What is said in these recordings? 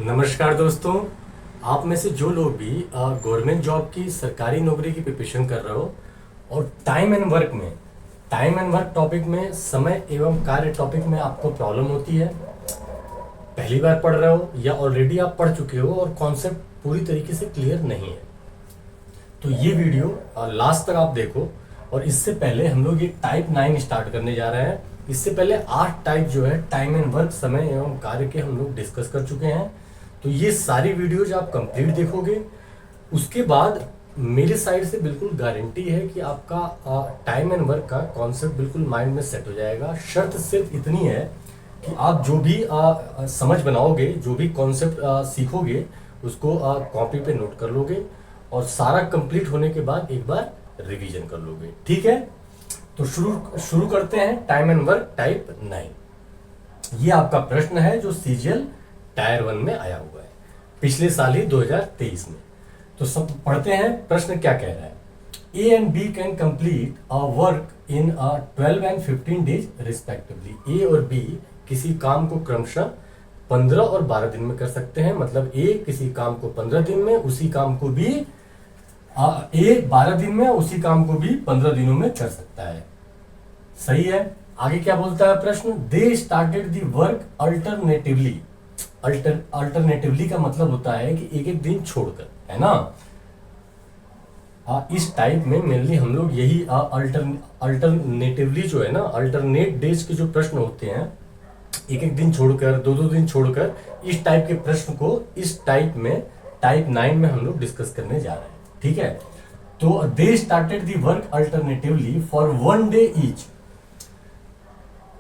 नमस्कार दोस्तों। आप में से जो लोग भी गवर्नमेंट जॉब की सरकारी नौकरी की प्रिपरेशन कर रहे हो और टाइम एंड वर्क टॉपिक में समय एवं कार्य टॉपिक में आपको प्रॉब्लम होती है, पहली बार पढ़ रहे हो या ऑलरेडी आप पढ़ चुके हो और कॉन्सेप्ट पूरी तरीके से क्लियर नहीं है, तो ये वीडियो लास्ट तक आप देखो। और इससे पहले हम लोग ये टाइप 9 स्टार्ट करने जा रहे हैं। इससे पहले 8 टाइप जो है टाइम एंड वर्क, समय एवं कार्य के, हम लोग डिस्कस कर चुके हैं। तो ये सारी वीडियोज आप कंप्लीट देखोगे, उसके बाद मेरे साइड से बिल्कुल गारंटी है कि आपका टाइम एंड वर्क का कॉन्सेप्ट बिल्कुल माइंड में सेट हो जाएगा। शर्त सिर्फ इतनी है कि आप जो भी समझ बनाओगे, जो भी कॉन्सेप्ट सीखोगे, उसको कॉपी पे नोट कर लोगे और सारा कंप्लीट होने के बाद एक बार रिवीजन कर लोगे। ठीक है, तो शुरू करते हैं। टाइम एंड वर्क टाइप 9, ये आपका प्रश्न है जो सीजीएल टायर 1 में आया हुआ है पिछले साल ही 2023 में। तो सब पढ़ते हैं, प्रश्न क्या कह रहा है। A and B can complete a work in 12 and 15 days respectively. A और बी किसी काम को क्रमशः 15 और 12 दिन में कर सकते हैं। मतलब ए किसी काम को 15 दिन में, उसी काम को बी ए 12 दिन में, उसी काम को भी 15 दिनों में कर सकता है। सही है। आगे क्या बोलता है प्रश्न। They started the work alternatively. Alternatively का मतलब होता है कि एक एक दिन छोड़कर, है ना। इस टाइप में मेनली हम लोग यही अल्टरनेटिवली जो है ना, अल्टरनेट डेज के जो प्रश्न होते हैं, एक एक दिन छोड़कर, दो दो दिन छोड़कर, इस टाइप के प्रश्न को इस टाइप में टाइप 9 में हम लोग डिस्कस करने जा रहे हैं। ठीक है, तो they started the work alternatively for 1 day each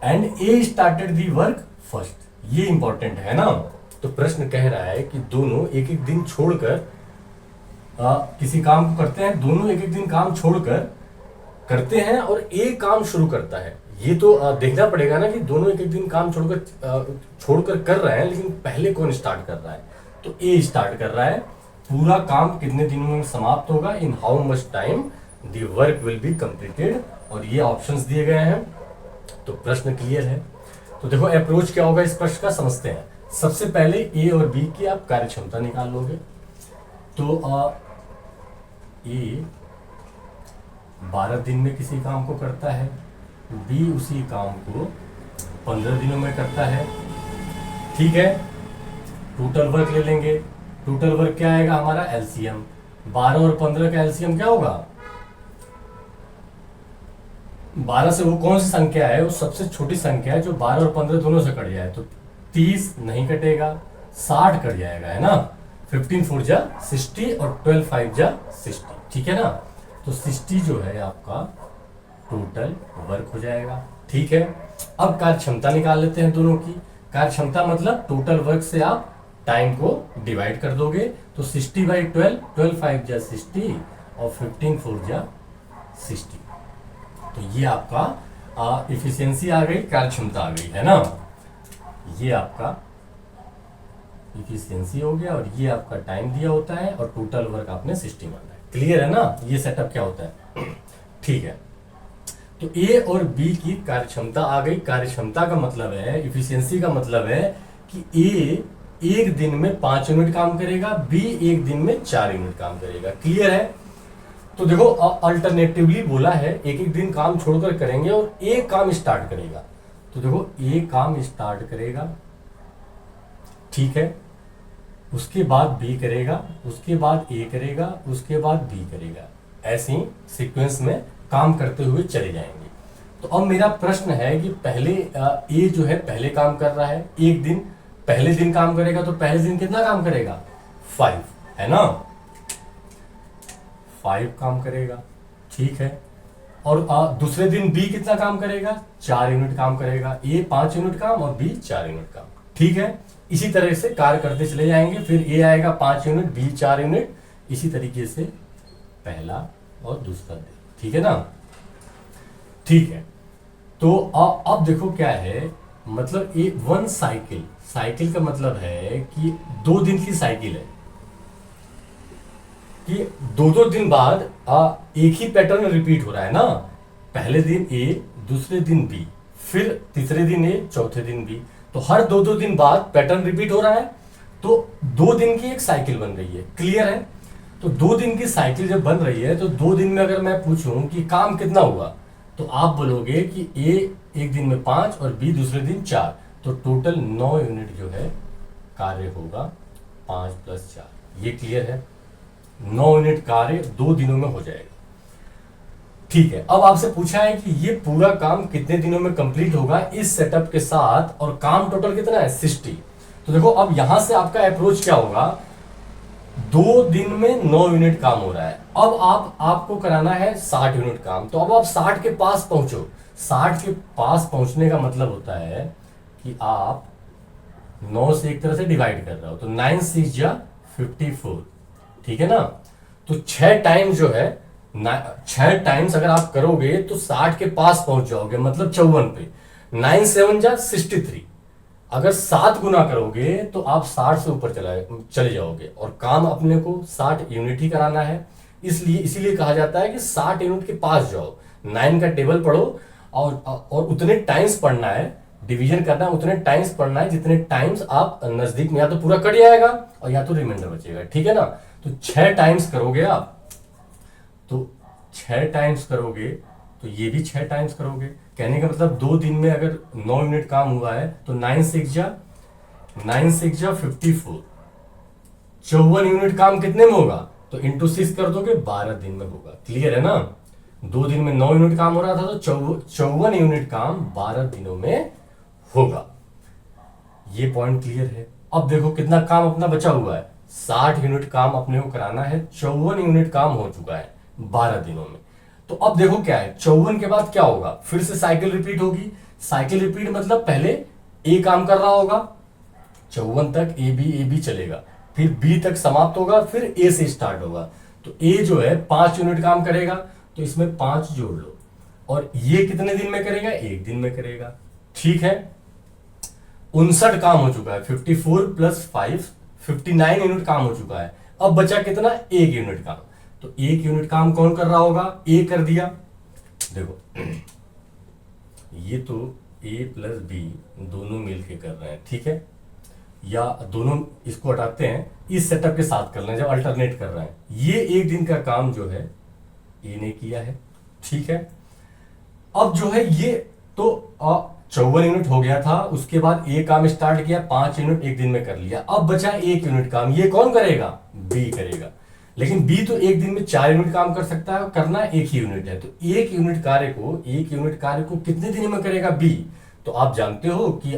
and A started the work first. ये इंपॉर्टेंट है ना। तो प्रश्न कह रहा है कि दोनों एक एक दिन छोड़कर किसी काम को करते हैं, दोनों एक एक दिन काम छोड़कर करते हैं और ए काम शुरू करता है। ये तो देखना पड़ेगा ना कि दोनों एक एक दिन काम छोड़कर कर रहे हैं, लेकिन पहले कौन स्टार्ट कर रहा है। तो ए स्टार्ट कर रहा है। पूरा काम कितने दिनों में समाप्त होगा, in how much time the work will be completed, और ये ऑप्शंस दिए गए हैं। तो प्रश्न क्लियर है। तो देखो अप्रोच क्या होगा इस प्रश्न का, समझते हैं। सबसे पहले ए और बी की आप कार्यक्षमता निकाल लोगे। तो ए 12 दिन में किसी काम को करता है, बी उसी काम को 15 दिनों में करता है। ठीक है, टोटल वर्क ले लेंगे। टोटल वर्क क्या आएगा हमारा, एलसीएम। 12 और 15 का एलसीएम क्या होगा, 12 से वो कौन सी संख्या है, वो सबसे छोटी संख्या है जो 12 और 15 दोनों से कट जाए। तो 30 नहीं कटेगा, 60 कट जाएगा, है ना। 15 4 जा 60 और 12 5 जा 60। ठीक है ना। तो 60 जो है आपका टोटल वर्क हो जाएगा। ठीक है, अब कार्यक्षमता निकाल लेते हैं दोनों की। कार्यक्षमता मतलब टोटल वर्क से आप टाइम को डिवाइड कर दोगे। तो 60/12, 12 5 जा 60 और 15 4 जा 60। तो ये आपका इफिशियंसी आ गई, कार्यक्षमता आ गई, है ना। ये आपका इफिशियंसी हो गया और ये आपका टाइम दिया होता है और टोटल वर्क आपने 60 माना है। क्लियर है ना, ये सेटअप क्या होता है। ठीक है, तो ए और बी की कार्यक्षमता आ गई। कार्यक्षमता का मतलब है, इफिशियंसी का मतलब है कि ए एक दिन में 5 यूनिट काम करेगा, बी एक दिन में 4 यूनिट काम करेगा। क्लियर है। तो देखो अल्टरनेटिवली बोला है, एक एक दिन काम छोड़कर करेंगे और ए काम स्टार्ट करेगा। तो देखो ए काम स्टार्ट करेगा, ठीक है, उसके बाद बी करेगा, उसके बाद ए करेगा, उसके बाद बी करेगा। ऐसे ही सीक्वेंस में काम करते हुए चले जाएंगे। तो अब मेरा प्रश्न है कि पहले ए जो है पहले काम कर रहा है, एक दिन पहले दिन काम करेगा। तो पहले दिन कितना काम करेगा, 5, है ना, 5 काम करेगा। ठीक है, और दूसरे दिन बी कितना काम करेगा, 4 यूनिट काम करेगा। ए 5 यूनिट काम और बी 4 यूनिट काम। ठीक है, इसी तरह से कार्य करते चले जाएंगे। फिर ए आएगा 5 यूनिट, बी 4 यूनिट, इसी तरीके से पहला और दूसरा दिन। ठीक है ना। ठीक है, तो अब देखो क्या है, मतलब ये 1 साइकिल, साइकिल का मतलब है कि 2 दिन की साइकिल है, कि 2-2 दिन बाद एक ही पैटर्न रिपीट हो रहा है ना। पहले दिन ए, दूसरे दिन बी, फिर तीसरे दिन ए, चौथे दिन बी। तो हर 2-2 दिन बाद पैटर्न रिपीट हो रहा है। तो 2 दिन की एक साइकिल बन रही है, क्लियर है। तो 2 दिन की साइकिल जब बन रही है तो 2 दिन में अगर मैं पूछूं कि काम कितना हुआ, तो आप बोलोगे कि ए एक दिन में 5 और बी दूसरे दिन 4, तो टोटल 9 यूनिट जो है कार्य होगा 5 + 4। ये क्लियर है, 9 यूनिट कार्य 2 दिनों में हो जाएगा। ठीक है, अब आपसे पूछा है कि ये पूरा काम कितने दिनों में कंप्लीट होगा इस सेटअप के साथ, और काम टोटल कितना है 60। तो देखो अब यहां से आपका अप्रोच क्या होगा, 2 दिन में 9 यूनिट काम हो रहा है, अब आपको कराना है 60 यूनिट काम। तो अब आप 60 के पास पहुंचो। 60 के पास पहुंचने का मतलब होता है कि आप 9 से एक तरह से डिवाइड कर रहे हो, तो 9 × 6 = 54, ठीक है ना। तो 6 टाइम जो है 6 टाइम्स अगर आप करोगे तो 60 के पास पहुंच जाओगे, मतलब 54 पे। 9 × 7 = 63। अगर 7 गुना करोगे तो आप 60 से ऊपर चले जाओगे, और काम अपने को 60 यूनिट ही कराना है, इसीलिए कहा जाता है कि 60 यूनिट के पास जाओ, 9 का टेबल पढ़ो, और उतने टाइम्स पढ़ना है, डिवीजन करना है, उतने टाइम्स पढ़ना है जितने टाइम्स आप नजदीक में, या तो पूरा कट जाएगा और या तो रिमाइंडर बचेगा, ठीक है ना। तो 6 टाइम्स करोगे आप, तो 6 टाइम्स करोगे तो ये भी 6 टाइम्स करोगे। कहने का मतलब 2 दिन में अगर 9 यूनिट काम हुआ है तो 9 × 6 = 54। 54 यूनिट काम कितने में होगा, तो इंटू 6 कर दोगे, 12 दिन में होगा। क्लियर है ना, 2 दिन में 9 यूनिट काम हो रहा था, तो 54 यूनिट काम 12 दिनों में होगा। ये पॉइंट क्लियर है। अब देखो कितना काम अपना बचा हुआ है, 60 यूनिट काम अपने को कराना है, 54 यूनिट काम हो चुका है 12 दिनों में। तो अब देखो क्या है, 54 के बाद क्या होगा, फिर से साइकिल रिपीट होगी। साइकिल रिपीट मतलब पहले ए काम कर रहा होगा, 54 तक ए बी चलेगा, फिर बी तक समाप्त होगा, फिर ए से स्टार्ट होगा। तो ए जो है 5 यूनिट काम करेगा, तो इसमें 5 जोड़ लो, और ये कितने दिन में करेगा, 1 दिन में करेगा, ठीक है। 59 काम हो चुका है, 54 + 5 59 यूनिट काम हो चुका है। अब बचा कितना, 1 यूनिट काम। तो 1 यूनिट काम कौन कर रहा होगा, ए कर दिया। देखो ये तो ए + बी दोनों मिलके कर रहे हैं, ठीक है, या दोनों इसको हटाते हैं, इस सेटअप के साथ कर रहे हैं जब अल्टरनेट कर रहे हैं। ये 1 दिन का काम जो है ए ने किया है, ठीक है। अब जो है ये तो 54 यूनिट हो गया था, उसके बाद ए काम स्टार्ट किया, 5 यूनिट 1 दिन में कर लिया। अब बचा 1 यूनिट काम, ये कौन करेगा, बी करेगा। लेकिन बी तो 1 दिन में 4 यूनिट काम कर सकता है, करना 1 ही यूनिट है। तो 1 यूनिट कार्य को कितने दिन में करेगा बी। तो आप जानते हो कि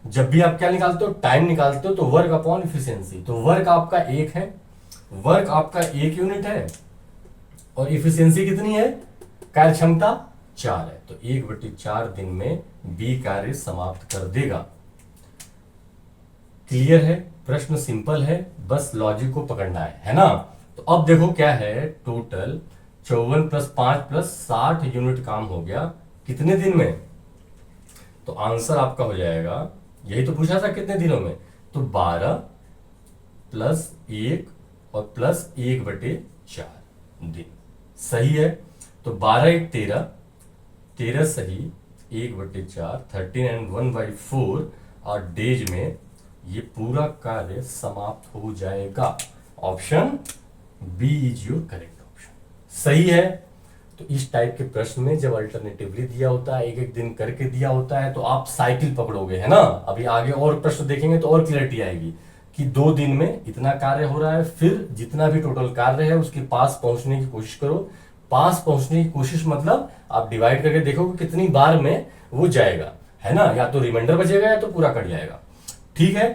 जब भी आप क्या निकालते हो, टाइम निकालते हो, तो वर्क अपॉन इफिशियंसी। तो वर्क आपका 1 है, वर्क आपका 1 यूनिट है, और इफिशियंसी कितनी है, कार्य क्षमता 4 है। तो 1/4 दिन में बी कार्य समाप्त कर देगा। क्लियर है, प्रश्न सिंपल है, बस लॉजिक को पकड़ना है ना। तो अब देखो क्या है, टोटल 54 + 5 + 60 यूनिट काम हो गया कितने दिन में। तो आंसर आपका हो जाएगा, यही तो पूछा था कितने दिनों में, तो 12 + 1 और +1/4 दिन। सही है, तो 12 × 1 = 13, 13 सही, 1/4 13 एंड 1/4 और डेज में ये पूरा कार्य समाप्त हो जाएगा। Option B is your correct option, सही है। तो इस टाइप के प्रश्न में जब अल्टरनेटिवली दिया होता है, एक एक दिन करके दिया होता है, तो आप साइकिल पकड़ोगे, है ना। अभी आगे और प्रश्न देखेंगे तो और क्लैरिटी आएगी कि 2 दिन में इतना कार्य हो रहा है, फिर जितना भी टोटल कार्य है उसके पास पहुंचने की कोशिश करो। पास पहुंचने की कोशिश मतलब आप डिवाइड करके देखोगे कितनी बार में वो जाएगा, है ना, या तो रिमाइंडर बचेगा या तो पूरा कट जाएगा, ठीक है।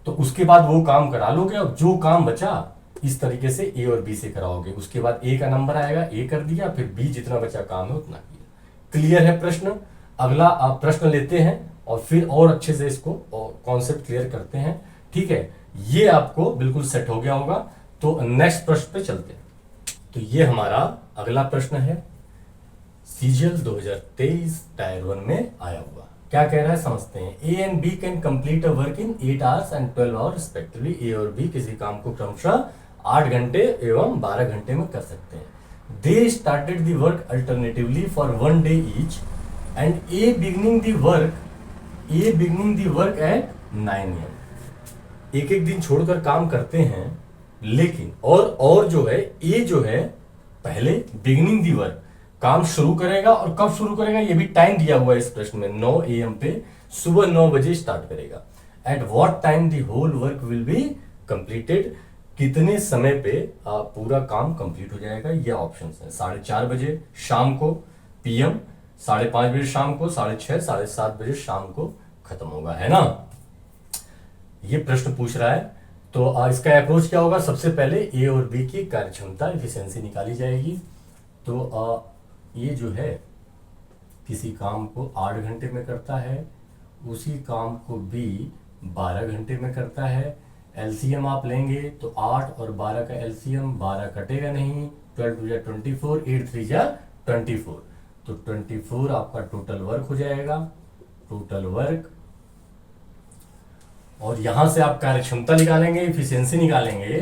तो उसके बाद वो काम करा लोगे, और जो काम बचा इस तरीके से ए और बी से कराओगे। उसके बाद ए का नंबर आएगा, ए कर दिया, फिर बी जितना बचा काम है उतना किया। क्लियर है प्रश्न। अगला आप प्रश्न लेते हैं और फिर और अच्छे से इसको कॉन्सेप्ट क्लियर करते हैं, ठीक है। ये आपको बिल्कुल सेट हो गया होगा। तो नेक्स्ट प्रश्न पे चलते हैं। तो ये हमारा अगला प्रश्न है, सीजीएल 2023 टायर 1 में आया हुआ। क्या कह रहा है समझते हैं। A and B can complete a work in 8 hours and 12 hours respectively. A और बी किसी काम को क्रमशः 8 घंटे एवं 12 घंटे में कर सकते हैं। They started the work alternatively for 1 day each, and A beginning the work at 9 AM एक एक दिन छोड़कर काम करते हैं, लेकिन और जो है ये जो है पहले बिगिनिंग दी वर्क, काम शुरू करेगा और कब शुरू करेगा ये भी टाइम दिया हुआ है इस प्रश्न में, 9 AM पे, सुबह 9 बजे स्टार्ट करेगा। At what time the whole work will be completed, कितने समय पे पूरा काम कंप्लीट हो जाएगा, ये ऑप्शन है। 4:30 बजे शाम को PM, 5:30 बजे शाम को, 6:30 7:30 बजे शाम को खत्म होगा, है ना। ये प्रश्न पूछ रहा है, तो इसका अप्रोच क्या होगा, सबसे पहले ए और बी की कार्यक्षमता एफिशिएंसी निकाली जाएगी। तो ये जो है किसी काम को 8 घंटे में करता है, उसी काम को बी 12 घंटे में करता है। एलसीएम आप लेंगे तो 8 और 12 का एलसीएम, 12 कटेगा नहीं, 12 2 जा 24, 8 3 जा 24, तो 24 आपका टोटल वर्क हो जाएगा, टोटल वर्क। और यहां से आप कार्यक्षमता निकालेंगे, एफिशिएंसी निकालेंगे,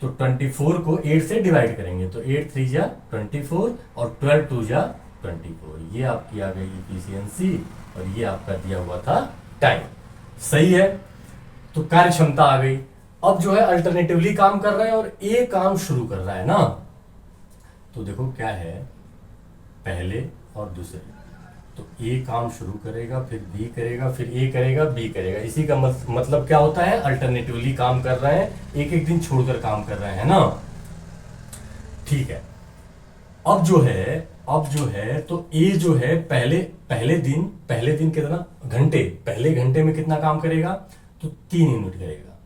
तो 24 को 8 से डिवाइड करेंगे, तो 8 3 जा 24 और 12 2 जा 24, ये आपकी आ गई एफिशिएंसी और ये आपका दिया हुआ था टाइम। सही है, तो कार्यक्षमता आ गई। अब जो है अल्टरनेटिवली काम कर रहा है और ए काम शुरू कर रहा है ना, तो देखो क्या है, पहले और दूसरे, तो ए काम शुरू करेगा, फिर बी करेगा, फिर ए करेगा, बी करेगा। इसी का मतलब क्या होता है, अल्टरनेटिवली काम कर रहे हैं, एक एक दिन छोड़कर काम कर रहे हैं ना। ठीक है, अब जो है तो ए जो है पहले दिन कितना घंटे, पहले घंटे में कितना काम करेगा, तो 3 यूनिट करेगा,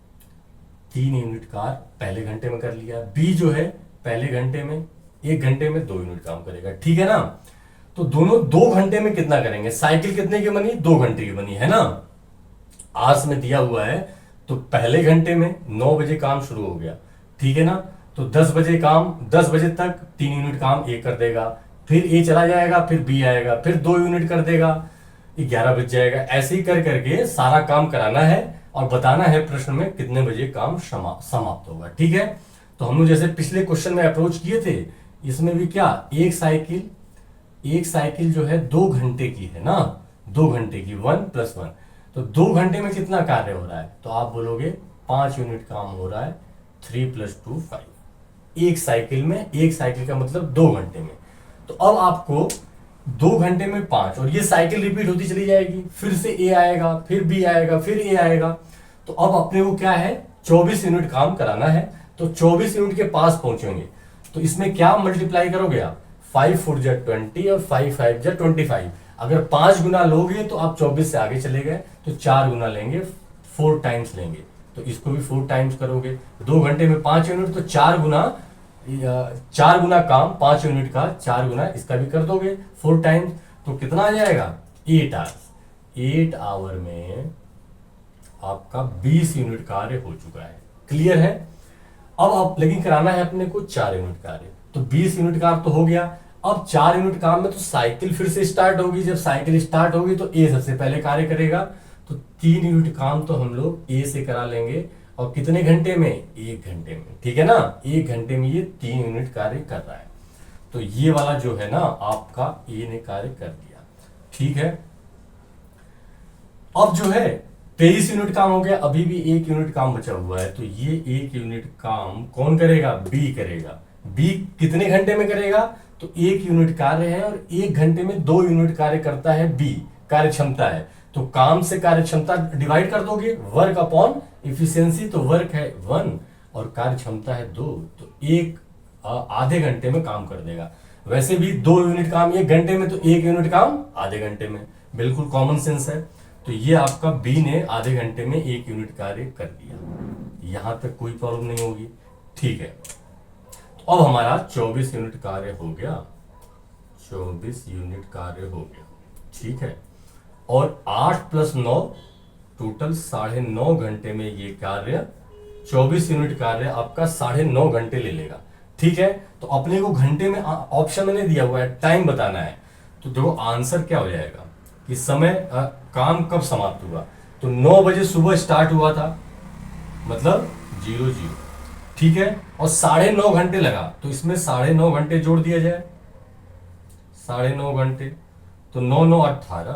3 यूनिट कार पहले घंटे में कर लिया। बी जो है पहले घंटे में 1 घंटे में 2 यूनिट काम करेगा, ठीक है ना। तो दोनों 2 घंटे में कितना करेंगे, साइकिल कितने की बनी, 2 घंटे की बनी, है ना। आर्स में दिया हुआ है, तो पहले घंटे में 9 बजे काम शुरू हो गया, ठीक है ना, तो 10 बजे तक 3 यूनिट काम ए कर देगा, फिर ए चला जाएगा, फिर बी आएगा, फिर 2 यूनिट कर देगा, 11 बज जाएगा। ऐसे ही कर करके सारा काम कराना है और बताना है प्रश्न में कितने बजे काम समाप्त होगा, ठीक है। तो हम लोग जैसे पिछले क्वेश्चन में अप्रोच किए थे, इसमें भी क्या, एक साइकिल जो है 2 घंटे की है ना, 2 घंटे की, 1 + 1, तो 2 घंटे में कितना कार्य हो रहा है, तो आप बोलोगे 5 यूनिट काम हो रहा है, 3 + 2 5, एक साइकिल का मतलब 2 घंटे में। तो अब आपको 2 घंटे में 5, और ये साइकिल रिपीट होती चली जाएगी, फिर से ए आएगा, फिर बी आएगा, फिर ए आएगा, तो अब अपने को क्या है, 24 यूनिट काम कराना है, तो 24 यूनिट के पास पहुंचेंगे, तो इसमें क्या मल्टीप्लाई करोगे आप, 5 4 जा 20 और 5 5 जा 25। अगर 5 गुना लोगे तो आप 24 से आगे चले गए, तो 4 गुना लेंगे, 4 टाइम्स लेंगे, तो इसको भी 4 टाइम्स करोगे। 2 घंटे में 5 यूनिट, तो 4 गुना काम 5 यूनिट का, 4 गुना इसका भी कर दोगे 4 टाइम्स, तो कितना आ जाएगा, 8 आवर्स। 8 आवर में आपका 20 यूनिट कार्य हो चुका है, क्लियर है। अब आप लेकिन कराना है अपने को 4 यूनिट कार्य, तो 20 यूनिट काम तो हो गया। अब 4 यूनिट काम में तो साइकिल फिर से स्टार्ट होगी, जब साइकिल स्टार्ट होगी तो ए सबसे पहले कार्य करेगा, तो 3 यूनिट काम तो हम लोग ए से करा लेंगे, और कितने घंटे में, 1 घंटे में, ठीक है ना, 1 घंटे में ये 3 यूनिट कार्य कर रहा है, तो ये वाला जो है ना आपका ए ने कार्य कर दिया, ठीक है। अब जो है 23 यूनिट काम हो गया, अभी भी 1 यूनिट काम बचा हुआ है, तो ये 1 यूनिट काम कौन करेगा, बी करेगा। बी कितने घंटे में करेगा, तो 1 यूनिट कार्य है और 1 घंटे में 2 यूनिट कार्य करता है बी, कार्यक्षमता है, तो काम से कार्यक्षमता डिवाइड कर दोगे, वर्क अपॉन इफिशियंसी, तो वर्क है 1 और कार्यक्षमता है 2, तो 1 आधे घंटे में काम कर देगा। वैसे भी 2 यूनिट काम 1 घंटे में, तो 1 यूनिट काम आधे घंटे में, बिल्कुल कॉमन सेंस है। तो ये आपका बी ने आधे घंटे में 1 यूनिट कार्य कर दिया, यहां तक कोई प्रॉब्लम नहीं होगी, ठीक है। तो अब हमारा 24 यूनिट कार्य हो गया, 24 यूनिट कार्य हो गया, ठीक है। और 8 + 9 टोटल 9.5 घंटे में ये कार्य, 24 यूनिट कार्य आपका 9.5 घंटे ले लेगा, ठीक है। तो अपने को घंटे में ऑप्शन में दिया हुआ है, टाइम बताना है, तो देखो आंसर क्या हो जाएगा कि समय काम कब समाप्त हुआ, तो 9 बजे सुबह स्टार्ट हुआ था, मतलब 00, ठीक है, और 9.5 घंटे लगा, तो इसमें 9.5 घंटे जोड़ दिया जाए, 9.5 घंटे, तो 9 9 18,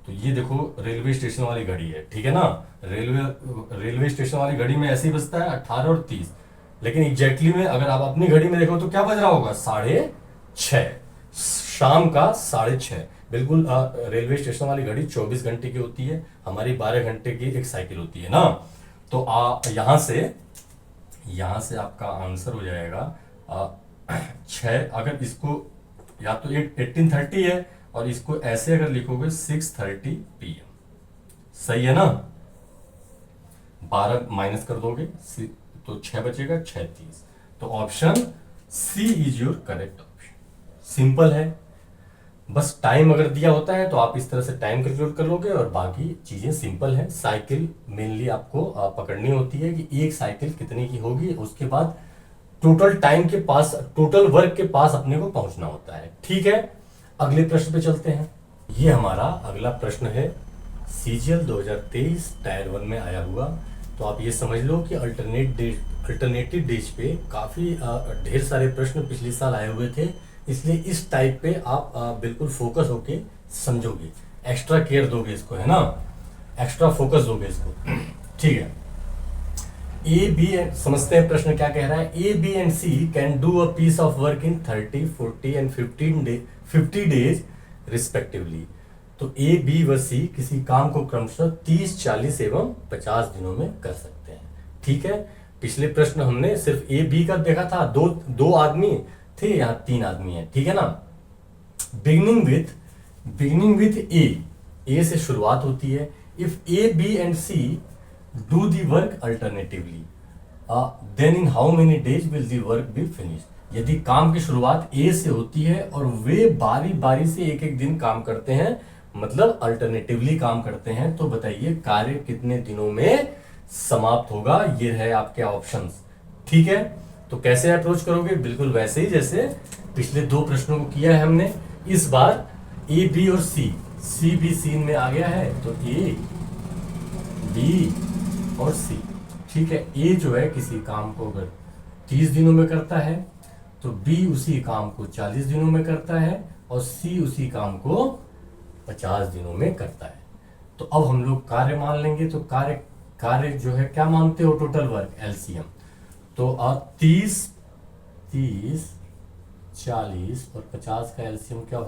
तो तो ये देखो रेलवे स्टेशन वाली घड़ी है, ठीक है ना। रेलवे स्टेशन वाली घड़ी में ऐसे ही बजता है 18 और 30, लेकिन एग्जैक्टली में अगर आप अपनी घड़ी में देखो तो क्या बज रहा होगा, 6:30, शाम का 6:30। बिल्कुल रेलवे स्टेशन वाली घड़ी 24 घंटे की होती है, हमारी 12 घंटे की एक साइकिल होती है ना। तो यहाँ से आपका आंसर हो जाएगा 6। अगर इसको या तो 18:30 है, और इसको ऐसे अगर लिखोगे 6:30 PM, सही है ना। 12 माइनस कर दोगे तो 6 बचेगा, 6:30। तो option C is your correct option. Simple है, बस टाइम अगर दिया होता है तो आप इस तरह से टाइम कैलकुलेट कर लोगे, और बाकी चीजें सिंपल है। साइकिल मेनली आपको पकड़नी होती है कि एक साइकिल कितने की होगी, उसके बाद टोटल टाइम के पास, टोटल वर्क के पास अपने को पहुंचना होता है, ठीक है। अगले प्रश्न पे चलते हैं। ये हमारा अगला प्रश्न है, सीजीएल 2023 टायर 1 में आया हुआ। तो आप ये समझ लो कि अल्टरनेटिव डेज पे काफी ढेर सारे प्रश्न पिछले साल आए हुए थे, इसलिए इस टाइप पे आप बिल्कुल फोकस होके समझोगे, एक्स्ट्रा केयर दोगे इसको, है ना, एक्स्ट्रा फोकस दोगे इसको, ठीक है। ए बी एंड समझते हैं प्रश्न क्या कह रहा है। A B and C can do a piece of work in 30, 40 and 50 days respectively. तो ए बी व सी किसी काम को क्रमशः 30, 40 एवं 50 दिनों में कर सकते हैं, ठीक है। पिछले प्रश्न हमने सिर्फ ए बी का देखा था, दो आदमी थे, यहाँ 3 आदमी है, ठीक है ना। बिगिनिंग विथ ए से शुरुआत होती है। If A B and C do the work alternatively, then in how many days will the work be finished. यदि काम की शुरुआत ए से होती है और वे बारी बारी से एक एक दिन काम करते हैं, मतलब अल्टरनेटिवली काम करते हैं, तो बताइए कार्य कितने दिनों में समाप्त होगा। ये है आपके ऑप्शंस, ठीक है। तो कैसे अप्रोच करोगे, बिल्कुल वैसे ही जैसे पिछले 2 प्रश्नों को किया है हमने। इस बार ए बी और सी भी सीन में आ गया है, तो ए बी और सी, ठीक है। ए जो है किसी काम को अगर 30 दिनों में करता है, तो बी उसी काम को 40 दिनों में करता है, और सी उसी काम को 50 दिनों में करता है। तो अब हम लोग कार्य मान लेंगे। तो कार्य जो है क्या मानते हो, टोटल वर्क, एलसीएम। तो 30, 40 और 50 का एलसीएम क्या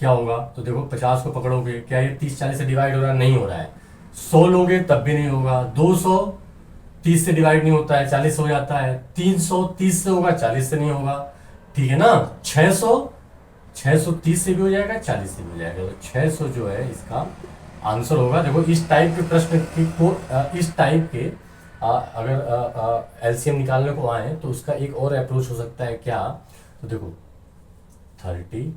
होगा। तो देखो 50 को पकड़ोगे, क्या ये 30, 40 से डिवाइड हो रहा है, नहीं हो रहा है। 100 लोगे तब भी नहीं होगा। 200 30 से डिवाइड नहीं होता है, 40 हो जाता है। 300 30 से होगा, 40 से नहीं होगा, ठीक है ना। 600 30 से भी हो जाएगा, 40 से भी हो जाएगा। तो 600 जो है इसका आंसर होगा। देखो इस टाइप के प्रश्न इस टाइप के अगर एलसीएम निकालने को आए तो उसका एक और अप्रोच हो सकता है क्या। तो देखो 30,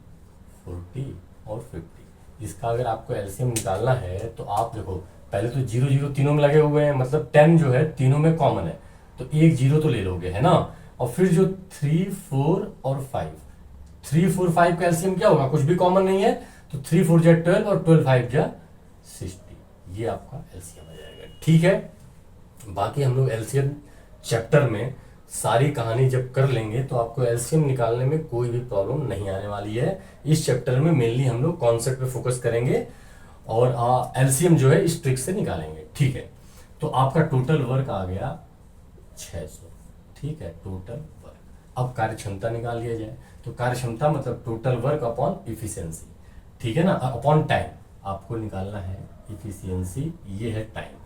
40 और 50, इसका अगर आपको एलसीएम निकालना है तो आप देखो पहले तो 0 0 तीनों में लगे हुए हैं, मतलब 10 जो है तीनों में कॉमन है, तो एक 0 तो ले लोगे, है ना। और फिर जो 3, 4 और 5, 3, 4, 5 का एलसीएम क्या होगा, कुछ भी कॉमन नहीं है, तो 3 4 जा 12 और 12 5 जा 60, ये आपका एलसीएम आ जाएगा, ठीक है। बाकी हम लोग एलसीएम चैप्टर में सारी कहानी जब कर लेंगे तो आपको एलसीएम निकालने में कोई भी प्रॉब्लम नहीं आने वाली है। इस चैप्टर में मेनली हम लोग कॉन्सेप्ट पे फोकस करेंगे और एलसीएम जो है इस ट्रिक से निकालेंगे, ठीक है। तो आपका टोटल वर्क आ गया 600, ठीक है, टोटल वर्क। अब कार्य क्षमता निकाल लिया जाए। तो कार्य क्षमता मतलब टोटल वर्क अपॉन इफिशियंसी, ठीक है ना, अपॉन टाइम आपको निकालना है। इफिशियंसी ये है टाइम,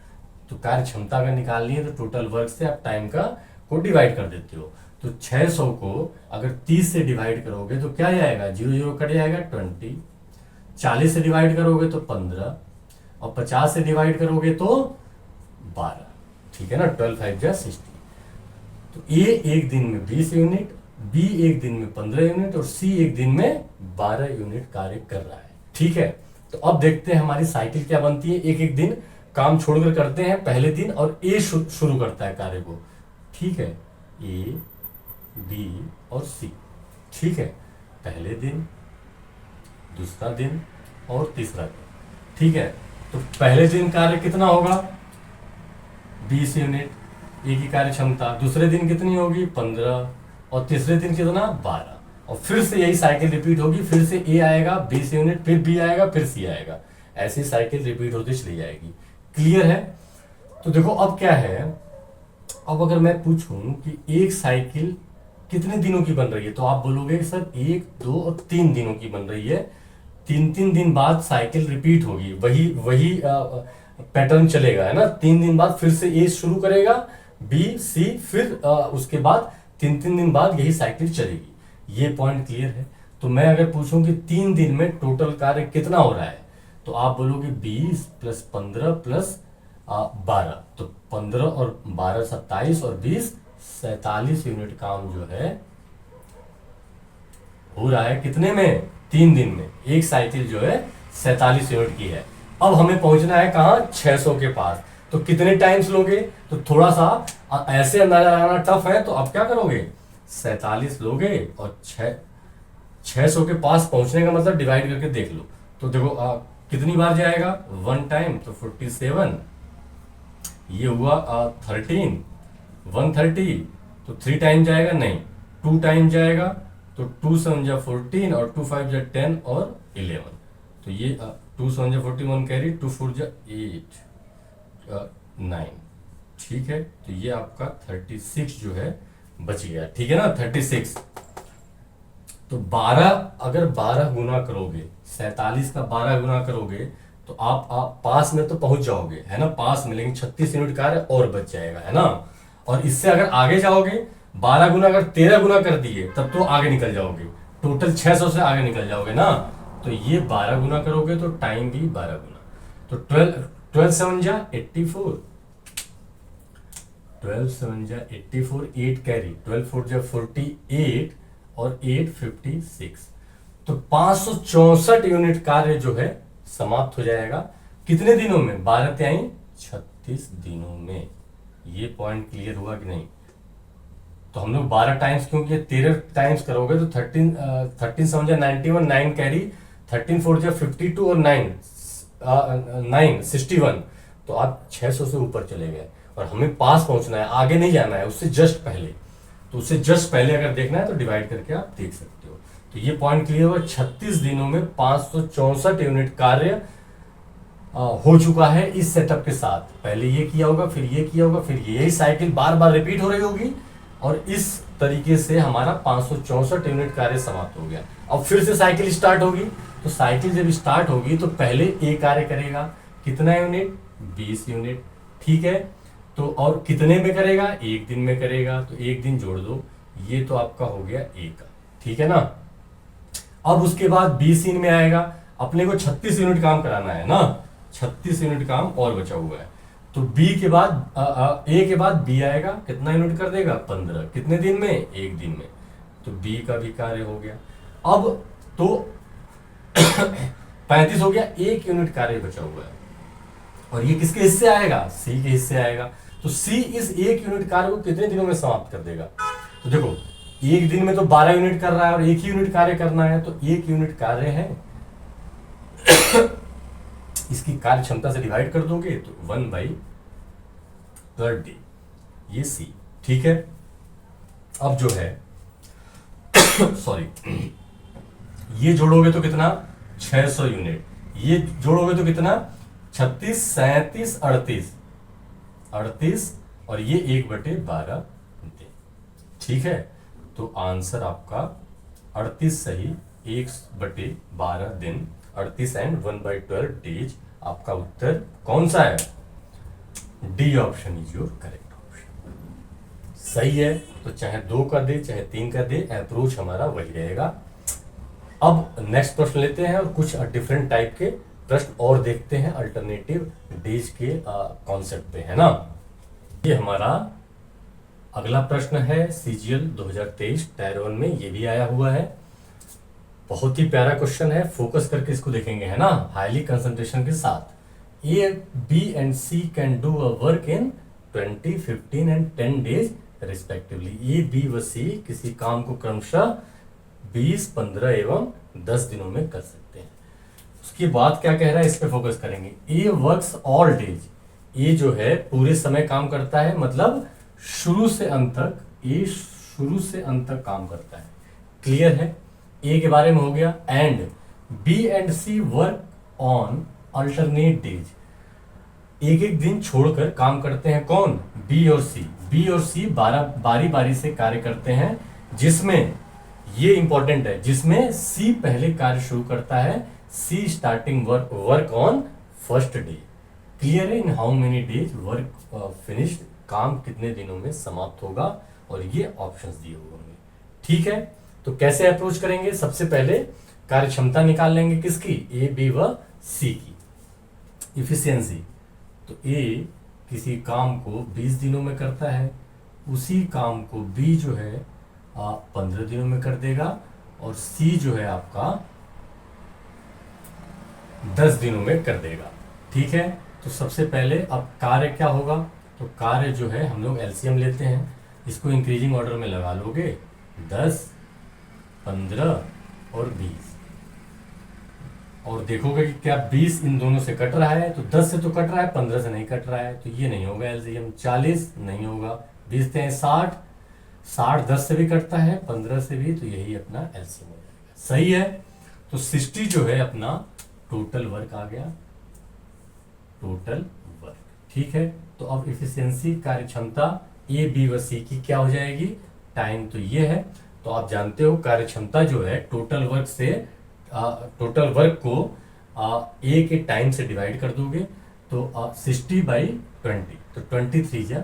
तो कार्य क्षमता अगर निकालनी है तो टोटल वर्क से आप टाइम को डिवाइड कर देते हो। तो 600 को अगर 30 से डिवाइड करोगे तो क्या जाएगा, 0 0 कट जाएगा 20, 40 से डिवाइड करोगे तो 15, और 50 से डिवाइड करोगे तो 12, ठीक है ना, 12 5 जा 60। तो ए एक दिन में 20 यूनिट, बी एक दिन में 15 यूनिट और सी एक दिन में 12 यूनिट कार्य कर रहा है, ठीक है। तो अब देखते हैं हमारी साइकिल क्या बनती है। एक एक दिन काम छोड़कर करते हैं पहले दिन, और ए शुरू करता है कार्य को, ठीक है, ए बी और सी, ठीक है, पहले दिन, दूसरा दिन और तीसरा दिन, ठीक है। तो पहले दिन कार्य कितना होगा, 20 यूनिट, ए की कार्य क्षमता। दूसरे दिन कितनी होगी, 15, और तीसरे दिन कितना, 12। और फिर से यही साइकिल रिपीट होगी, फिर से ए आएगा, बी से यूनिट, फिर बी आएगा, फिर सी आएगा, ऐसी साइकिल रिपीट होती चली जाएगी। क्लियर है? तो देखो अब क्या है, अब अगर मैं पूछूं कि एक साइकिल कितने दिनों की बन रही है, तो आप बोलोगे सर 1, 2 और 3 दिनों की बन रही है। 3 दिन बाद साइकिल रिपीट होगी, वही वही पैटर्न चलेगा, है ना। 3 दिन बाद फिर से ए शुरू करेगा, बी, सी, फिर उसके बाद 3 दिन बाद यही साइकिल चलेगी। ये पॉइंट क्लियर है? तो मैं अगर पूछूं कि 3 दिन में टोटल कार्य कितना हो रहा है, तो आप बोलोगे 20 + 15 + 12, तो 15 और 12 27 और 20 47 यूनिट काम जो है हो रहा है कितने में, 3 दिन में। एक साइकिल जो है 47 यूनिट की है। अब हमें पहुंचना है कहां, 600 के पास। तो कितने टाइम्स लोगे, तो थोड़ा सा ऐसे अंदाजा लगाना टफ है, तो अब क्या करोगे, 47 लोगे और 600 के पास पहुंचने का मतलब डिवाइड करके देख लो। तो देखो कितनी बार जाएगा, 1 टाइम, तो 47, ये हुआ 13, 130, तो 3 टाइम जाएगा नहीं, 2 टाइम जाएगा, तो 2 7 जा 14 और 2 5 जा 10 और 11, तो ये 2 7 जा 41 कैरी, 2 4 जा 8 9, ठीक है। तो ये आपका 36 जो है बच गया, ठीक है ना, 36। तो 12, अगर 12 गुना करोगे, 47 का 12 गुना करोगे, तो आप पास में तो पहुंच जाओगे, है ना, पास में, लेकिन 36 यूनिट कार्य और बच जाएगा, है ना। और इससे अगर आगे जाओगे, 12 गुना अगर 13 गुना कर दिए, तब तो आगे निकल जाओगे, टोटल 600 से आगे निकल जाओगे ना। तो ये 12 गुना करोगे तो टाइम भी 12 गुना, तो 12 7 जा 84, 12 7 जा 84, 8 कैरी, 12 4 जा 48 और 8 56, तो 564 यूनिट कार्य जो है समाप्त हो जाएगा कितने दिनों में, 12 तिहाई 36 दिनों में। ये पॉइंट क्लियर हुआ कि नहीं? तो हम लोग 12 टाइम्स क्यों किए, 13 टाइम्स करोगे तो 13 समझा 91, 9 कैरी, 13 4 जा 52 और 9 61, तो आप 600 से ऊपर चले गए। और हमें पास पहुंचना है, आगे नहीं जाना है, उससे जस्ट पहले। तो उससे जस्ट पहले अगर देखना है तो डिवाइड करके आप देख सकते हो। तो ये पॉइंट क्लियर हुआ, 36 दिनों में 564 यूनिट कार्य हो चुका है इस सेटअप के साथ। पहले ये किया होगा, फिर ये किया होगा, फिर यही साइकिल बार बार रिपीट हो रही होगी, और इस तरीके से हमारा 564 यूनिट कार्य समाप्त हो गया। अब फिर से साइकिल स्टार्ट होगी, तो साइकिल जब स्टार्ट होगी तो पहले ए कार्य करेगा, कितना यूनिट, 20 यूनिट, ठीक है। तो और कितने में करेगा, 1 दिन में करेगा, तो 1 दिन जोड़ दो, ये तो आपका हो गया ए का, ठीक है ना। अब उसके बाद बी सीन में आएगा, अपने को 36 यूनिट काम कराना है ना, 36 यूनिट काम और बचा हुआ है। तो बी के बाद ए के बाद बी आएगा, कितना यूनिट कर देगा, 15, कितने दिन में, 1 दिन में। तो बी का भी कार्य हो गया। अब तो 35 हो गया, 1 यूनिट कार्य बचा हुआ है, और ये किसके हिस्से आएगा, सी के हिस्से आएगा। तो सी इस 1 यूनिट कार्य को कितने दिनों में समाप्त कर देगा, तो देखो 1 दिन में तो 12 यूनिट कर रहा है और 1 ही यूनिट कार्य करना है, तो 1 यूनिट कार्य है इसकी कार्य क्षमता से डिवाइड कर दोगे तो 1/12 ये सी, ठीक है। अब जो है सॉरी, ये जोड़ोगे तो कितना, 600 यूनिट, ये जोड़ोगे तो कितना, 36 37 38 38, और ये 1/12 दिन, ठीक है। तो आंसर आपका 38 सही, 1/12 दिन, 38 एंड 1/12 डेज। आपका उत्तर कौन सा है, D option is your correct option, सही है। तो चाहे 2 का दे चाहे 3 का दे, अप्रोच हमारा वही रहेगा। अब नेक्स्ट प्रश्न लेते हैं, और कुछ डिफरेंट टाइप के प्रश्न और देखते हैं अल्टरनेटिव डेज के कॉन्सेप्ट पे, है ना। ये हमारा अगला प्रश्न है सीजीएल 2023 टायर 1 में, ये भी आया हुआ है। बहुत ही प्यारा क्वेश्चन है, फोकस करके इसको देखेंगे, है ना, हाईली कंसंट्रेशन के साथ। A, B and C can do a work in 20, 15 and 10 days respectively. A, B व सी किसी काम को क्रमशः 20, 15 एवं 10 दिनों में कर सकते हैं। उसके बाद क्या कह रहा है, इस पे फोकस करेंगे। ए वर्क्स ऑल डेज, ए जो है पूरे समय काम करता है, मतलब शुरू से अंत तक, ए शुरू से अंत तक काम करता है। क्लियर है? ए के बारे में हो गया। And B and C work on alternate days, एक एक दिन छोड़कर काम करते हैं कौन? बी और सी। बी और सी बारी बारी से कार्य करते हैं, जिसमें ये इंपॉर्टेंट है, जिसमें सी पहले कार्य शुरू करता है, C starting work on first day. Clear है? In how many days work finished, काम कितने दिनों में समाप्त होगा, और ये ऑप्शंस दिए हुए होंगे। ठीक है, तो कैसे अप्रोच करेंगे? सबसे पहले कार्य क्षमता निकाल लेंगे, किसकी? ए, बी व सी की। इफिशियंसी, तो ए किसी काम को 20 दिनों में करता है, उसी काम को बी जो है 15 दिनों में कर देगा, और सी जो है आपका 10 दिनों में कर देगा। ठीक है, तो सबसे पहले अब कार्य क्या होगा? तो कार्य जो है हम लोग एलसीएम लेते हैं, इसको इंक्रीजिंग ऑर्डर में लगा लोगे, 10, 15 और 20, और देखोगे कि क्या 20 इन दोनों से कट रहा है, तो 10 से तो कट रहा है, 15 से नहीं कट रहा है, तो ये नहीं होगा एलसीएम। 40 नहीं होगा, 20 से 60, 60 10 से भी कटता है, 15 से भी, तो यही अपना एलसीएम हो जाएगा। सही है, तो 60 जो है अपना टोटल वर्क आ गया, टोटल वर्क। ठीक है, तो अब इफिशियंसी कार्य क्षमता ए, बी व सी की क्या हो जाएगी? टाइम तो ये है, तो आप जानते हो कार्य क्षमता जो है टोटल वर्क से टोटल वर्क को ए के टाइम से डिवाइड कर दोगे, तो 60/20, तो 23 जा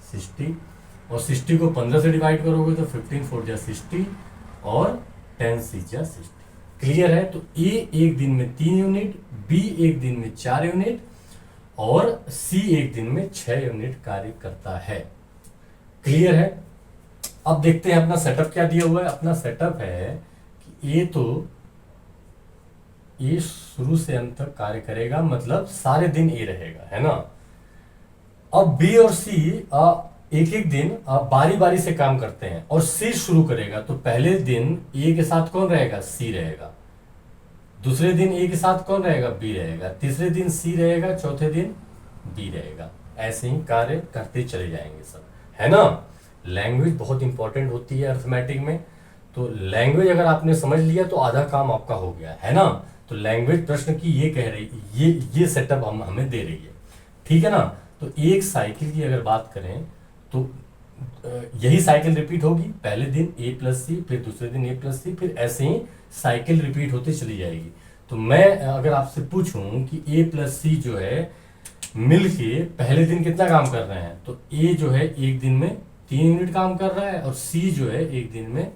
60, और 60 को 15 से डिवाइड करोगे तो 15 4 जा 60, और 10 6 जा 60। क्लियर है? तो ए एक दिन में 3 यूनिट, बी एक दिन में 4 यूनिट, और सी एक दिन में 6 यूनिट कार्य करता है। क्लियर है? अब देखते हैं अपना सेटअप क्या दिया हुआ है। अपना सेटअप है कि ए शुरू से अंत तक कार्य करेगा, मतलब सारे दिन ए रहेगा, है ना। अब बी और सी एक एक दिन बारी बारी से काम करते हैं, और सी शुरू करेगा, तो पहले दिन ए के साथ कौन रहेगा? सी रहेगा। दूसरे दिन ए के साथ कौन रहेगा? बी रहेगा। तीसरे दिन सी रहेगा, चौथे दिन बी रहेगा। ऐसे ही कार्य करते चले जाएंगे सब, है ना। लैंग्वेज बहुत इंपॉर्टेंट होती है अर्थमेटिक में, तो लैंग्वेज अगर आपने समझ लिया तो आधा काम आपका हो गया, है ना। तो लैंग्वेज प्रश्न की ये कह रही, ये सेटअप हमें दे रही है, ठीक है ना। तो एक साइकिल की अगर बात करें तो यही साइकिल रिपीट होगी, पहले दिन ए प्लस सी, फिर दूसरे दिन ए प्लस सी, फिर ऐसे ही साइकिल रिपीट होती चली जाएगी। तो मैं अगर आपसे पूछूं कि ए प्लस सी जो है मिलके पहले दिन कितना काम कर रहे हैं, तो ए जो है एक दिन में 3 यूनिट काम कर रहा है, और सी जो है एक दिन में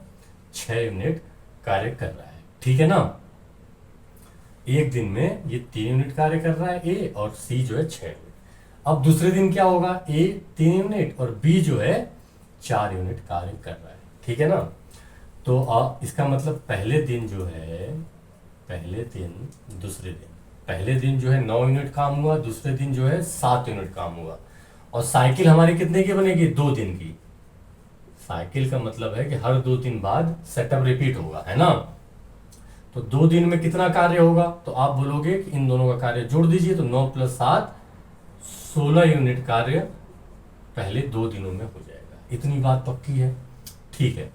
6 यूनिट कार्य कर रहा है, ठीक है ना। एक दिन में ये 3 यूनिट कार्य कर रहा है ए, और सी जो है 6 यूनिट। अब दूसरे दिन क्या होगा? ए 3 यूनिट और बी जो है 4 यूनिट कार्य कर रहा है, ठीक है ना। तो इसका मतलब पहले दिन जो है, पहले दिन, दूसरे दिन, पहले दिन जो है 9 यूनिट काम हुआ, दूसरे दिन जो है 7 यूनिट काम हुआ। और साइकिल हमारी कितने की बनेगी? 2 दिन की। साइकिल का मतलब है कि हर 2 दिन बाद सेटअप रिपीट होगा, है ना। तो 2 दिन में कितना कार्य होगा? तो आप बोलोगे कि इन दोनों का कार्य जोड़ दीजिए, तो 9 + 7 16 यूनिट कार्य पहले 2 दिनों में हो जाएगा। इतनी बात पक्की है, ठीक है।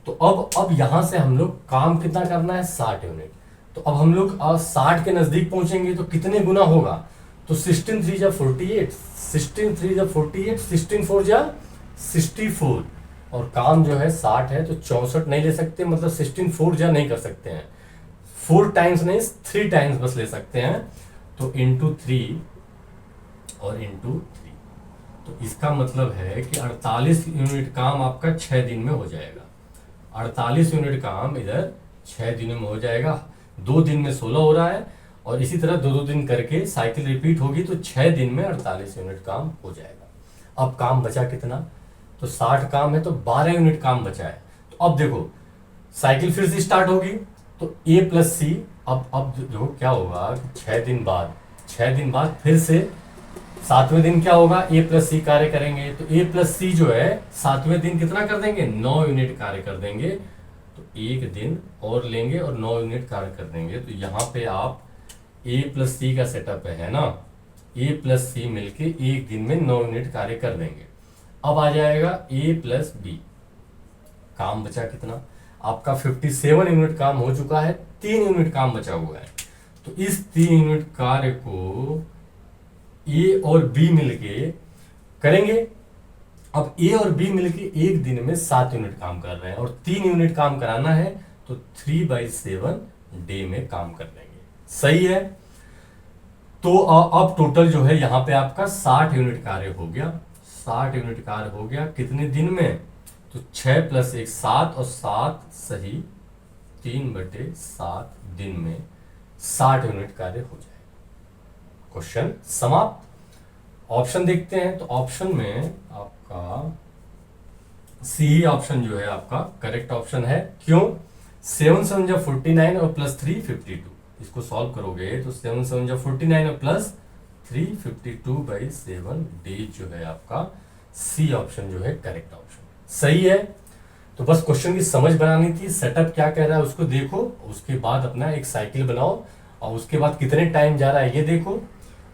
तो अब यहां से हम लोग काम कितना करना है? 60 यूनिट। तो अब हम लोग 60 के नजदीक पहुंचेंगे तो कितने गुना होगा? तो 16 3 जा 48, 16 3 जा 48, 16 4 जा 64, और काम जो है 60 है, तो 64 नहीं ले सकते, मतलब 16 4 जा नहीं कर सकते हैं, 4 टाइम्स नहीं, 3 टाइम्स बस ले सकते हैं। तो इंटू 3 और इंटू 3, तो इसका मतलब है कि 48 यूनिट काम आपका 6 दिन में हो जाएगा। 48 यूनिट काम इधर 6 दिनों में हो जाएगा। 2 दिन में 16 हो रहा है, और इसी तरह 2-2 दिन करके साइकिल रिपीट होगी, तो 6 दिन में 48 यूनिट काम हो जाएगा। अब काम बचा कितना? तो 60 काम है, तो 12 यूनिट काम बचा है। तो अब देखो साइकिल फिर से स्टार्ट होगी, तो ए प्लस सी, अब देखो क्या होगा, 6 दिन बाद फिर से 7वें दिन क्या होगा? ए प्लस सी कार्य करेंगे, तो ए प्लस सी जो है 7वें दिन कितना कर देंगे? 9 यूनिट कार्य कर देंगे। तो एक दिन और लेंगे और 9 यूनिट कार्य कर देंगे। तो यहाँ पे आप ए प्लस सी का सेटअप है ना, ए प्लस सी मिलके एक दिन में 9 यूनिट कार्य कर देंगे। अब आ जाएगा ए प्लस बी, काम बचा कितना? आपका 57 यूनिट काम हो चुका है, 3 यूनिट काम बचा हुआ है। तो इस 3 यूनिट कार्य को ए और बी मिलके करेंगे। अब ए और बी मिलके एक दिन में 7 यूनिट काम कर रहे हैं और 3 यूनिट काम कराना है, तो 3/7 डे में काम कर लेंगे। सही है। तो अब टोटल जो है यहाँ पे आपका 60 यूनिट कार्य हो गया। 60 यूनिट कार्य हो गया कितने दिन में? तो 6 + 1 7 और 7 सही 3/7 दिन में 60 यूनिट कार्य हो जाए। क्वेश्चन समाप्त। ऑप्शन देखते हैं। तो ऑप्शन में आपका सी ऑप्शन जो है आपका करेक्ट ऑप्शन है। क्यों? 7 7 जा 49 और +3 52। इसको सॉल्व करोगे तो 7 7 जा 49 और +3 52/7 डेज जो है आपका सी ऑप्शन जो है करेक्ट ऑप्शन। सही है। तो बस क्वेश्चन की समझ बनानी थी, सेटअप क्या कह रहा है उसको देखो, उसके बाद अपना एक साइकिल बनाओ और उसके बाद कितने टाइम जा रहा है ये देखो,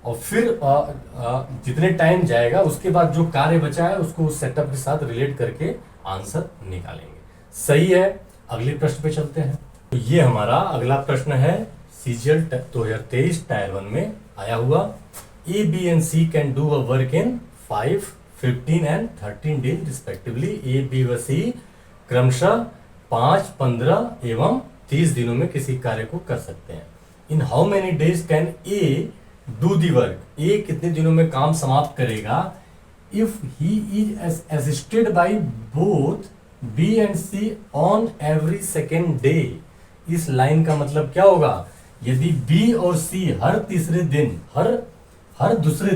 और फिर जितने टाइम जाएगा उसके बाद जो कार्य बचा है उसको उस सेटअप के साथ रिलेट करके आंसर निकालेंगे। सही है। अगले प्रश्न पे चलते हैं। तो ये हमारा अगला प्रश्न है सीजीएल 2023 टायर 1 में आया हुआ। A B and C can do a work in 5 15 एंड 13 डेज रिस्पेक्टिवली। ए बी व सी क्रमशः 5 15 एवं 30 दिनों में किसी कार्य को कर सकते हैं। In how many days can A do the work? A कितने दिनों में काम समाप्त करेगा? If he is assisted by both B and C on every second day. इस लाइन का मतलब क्या होगा? यदि बी और सी हर तीसरे दिन, हर दूसरे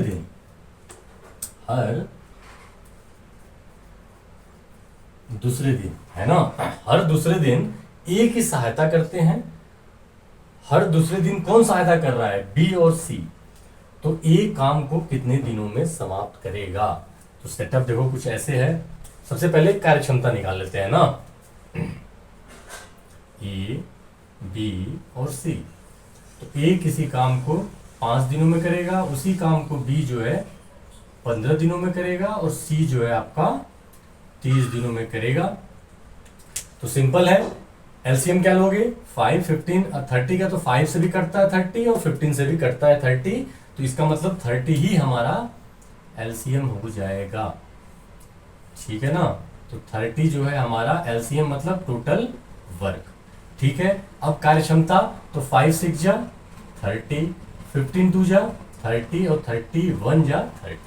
दिन, है ना, हर दूसरे दिन ए की सहायता करते हैं। हर दूसरे दिन कौन सहायता कर रहा है? बी और सी। तो ए काम को कितने दिनों में समाप्त करेगा? तो सेटअप देखो कुछ ऐसे है। सबसे पहले कार्यक्षमता निकाल लेते हैं ना। ए बी और सी। तो ए किसी काम को 5 दिनों में करेगा, उसी काम को बी जो है 15 दिनों में करेगा और सी जो है आपका 30 दिनों में करेगा। तो सिंपल है। एलसीएम क्या लोगे? 5 15 और 30 का तो 5 से भी कटता है 30 और 15 से भी कटता है 30। तो इसका मतलब 30 ही हमारा एलसीएम हो जाएगा। ठीक है ना। तो 30 जो है हमारा एलसीएम मतलब टोटल वर्क। ठीक है। अब कार्यक्षमता तो 5 6 जा 30, 15 2 जा 30 और 31 जा 30।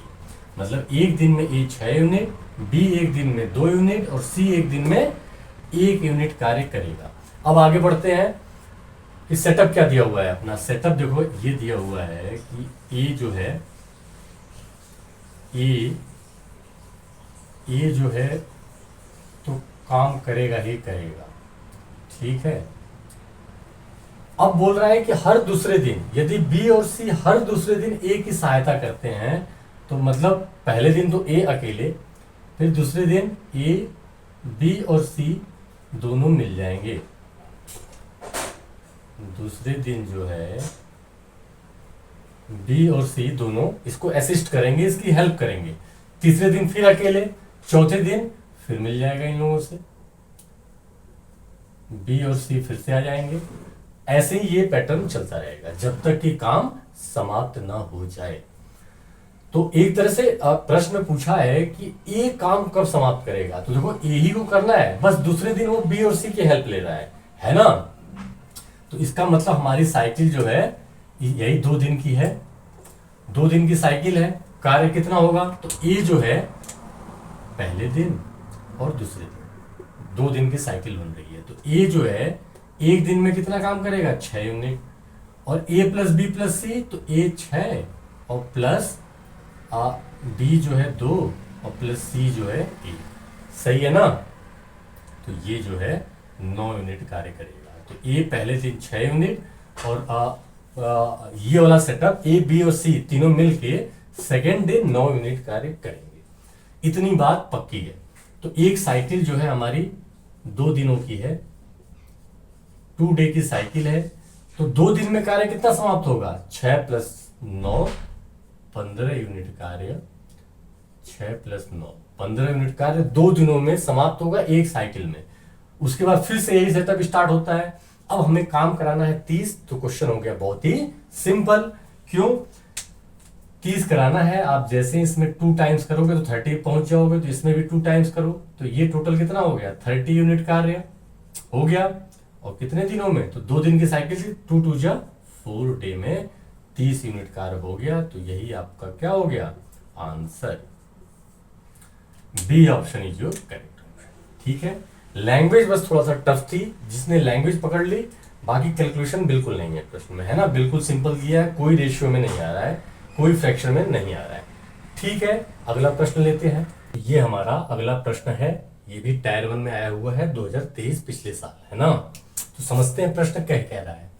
मतलब एक दिन में ए 6 यूनिट, बी एक दिन में 2 यूनिट और सी एक दिन में 1 यूनिट कार्य करेगा। अब आगे बढ़ते हैं कि सेटअप क्या दिया हुआ है अपना। सेटअप देखो ये दिया हुआ है कि ए जो है, ए जो है तो काम करेगा ही करेगा। ठीक है। अब बोल रहा है कि हर दूसरे दिन, यदि बी और सी हर दूसरे दिन ए की सहायता करते हैं, तो मतलब पहले दिन तो ए अकेले, फिर दूसरे दिन ए बी और सी दोनों मिल जाएंगे। दूसरे दिन जो है बी और सी दोनों इसको असिस्ट करेंगे, इसकी हेल्प करेंगे। तीसरे दिन फिर अकेले, चौथे दिन फिर मिल जाएगा इन लोगों से, बी और सी फिर से आ जाएंगे। ऐसे ही ये पैटर्न चलता रहेगा जब तक कि काम समाप्त ना हो जाए। तो एक तरह से प्रश्न में पूछा है कि ए काम कब समाप्त करेगा। तो देखो ए ही को करना है, बस दूसरे दिन वो बी और सी की हेल्प ले रहा है ना। तो इसका मतलब हमारी साइकिल जो है यही 2 दिन की है। 2 दिन की साइकिल है। कार्य कितना होगा? तो ए जो है पहले दिन और दूसरे दिन, 2 दिन की साइकिल बन रही है। तो ए जो है एक दिन में कितना काम करेगा? 6 यूनिट। और ए प्लस बी प्लस सी, तो ए 6 और प्लस बी जो है 2 और प्लस सी जो है 1। सही है ना। तो ये जो है 9 यूनिट कार्य करेगा। तो ए पहले दिन 6 यूनिट और ये वाला सेटअप ए बी और सी तीनों मिलके सेकेंड डे 9 यूनिट कार्य करेंगे। इतनी बात पक्की है। तो एक साइकिल जो है हमारी 2 दिनों की है, 2 डे की साइकिल है। तो 2 दिन में कार्य कितना समाप्त होगा? 6 + 9 15 यूनिट कार्य। 6 + 9 15 यूनिट कार्य 2 दिनों में समाप्त होगा एक साइकिल में। उसके बाद फिर से यही सेटअप स्टार्ट होता है। अब हमें काम कराना है 30, तो क्वेश्चन हो गया बहुत ही सिंपल। क्यों 30 कराना है? आप जैसे इसमें 2 टाइम्स करोगे तो 30 पहुंच जाओगे, तो इसमें भी 2 टाइम्स करो, तो ये टोटल कितना हो गया? 30 यूनिट कार्य हो गया। और कितने दिनों में? तो 2 दिन की साइकिल से 2 2 जा 4 डे में 30 यूनिट कार्य हो गया। तो यही आपका क्या हो गया? Answer. B option is your correct option. ठीक है, लैंग्वेज बस थोड़ा सा टफ थी, जिसने लैंग्वेज पकड़ ली, बाकी कैलकुलेशन बिल्कुल नहीं है प्रश्न में, है ना, बिल्कुल सिंपल किया है, कोई रेशियो में नहीं आ रहा है, कोई फ्रैक्शन में नहीं आ रहा है। ठीक है, अगला प्रश्न लेते हैं। ये हमारा अगला प्रश्न है, ये भी टायर 1 में आया हुआ है 2023 पिछले साल, है ना। तो समझते हैं प्रश्न कह रहा है।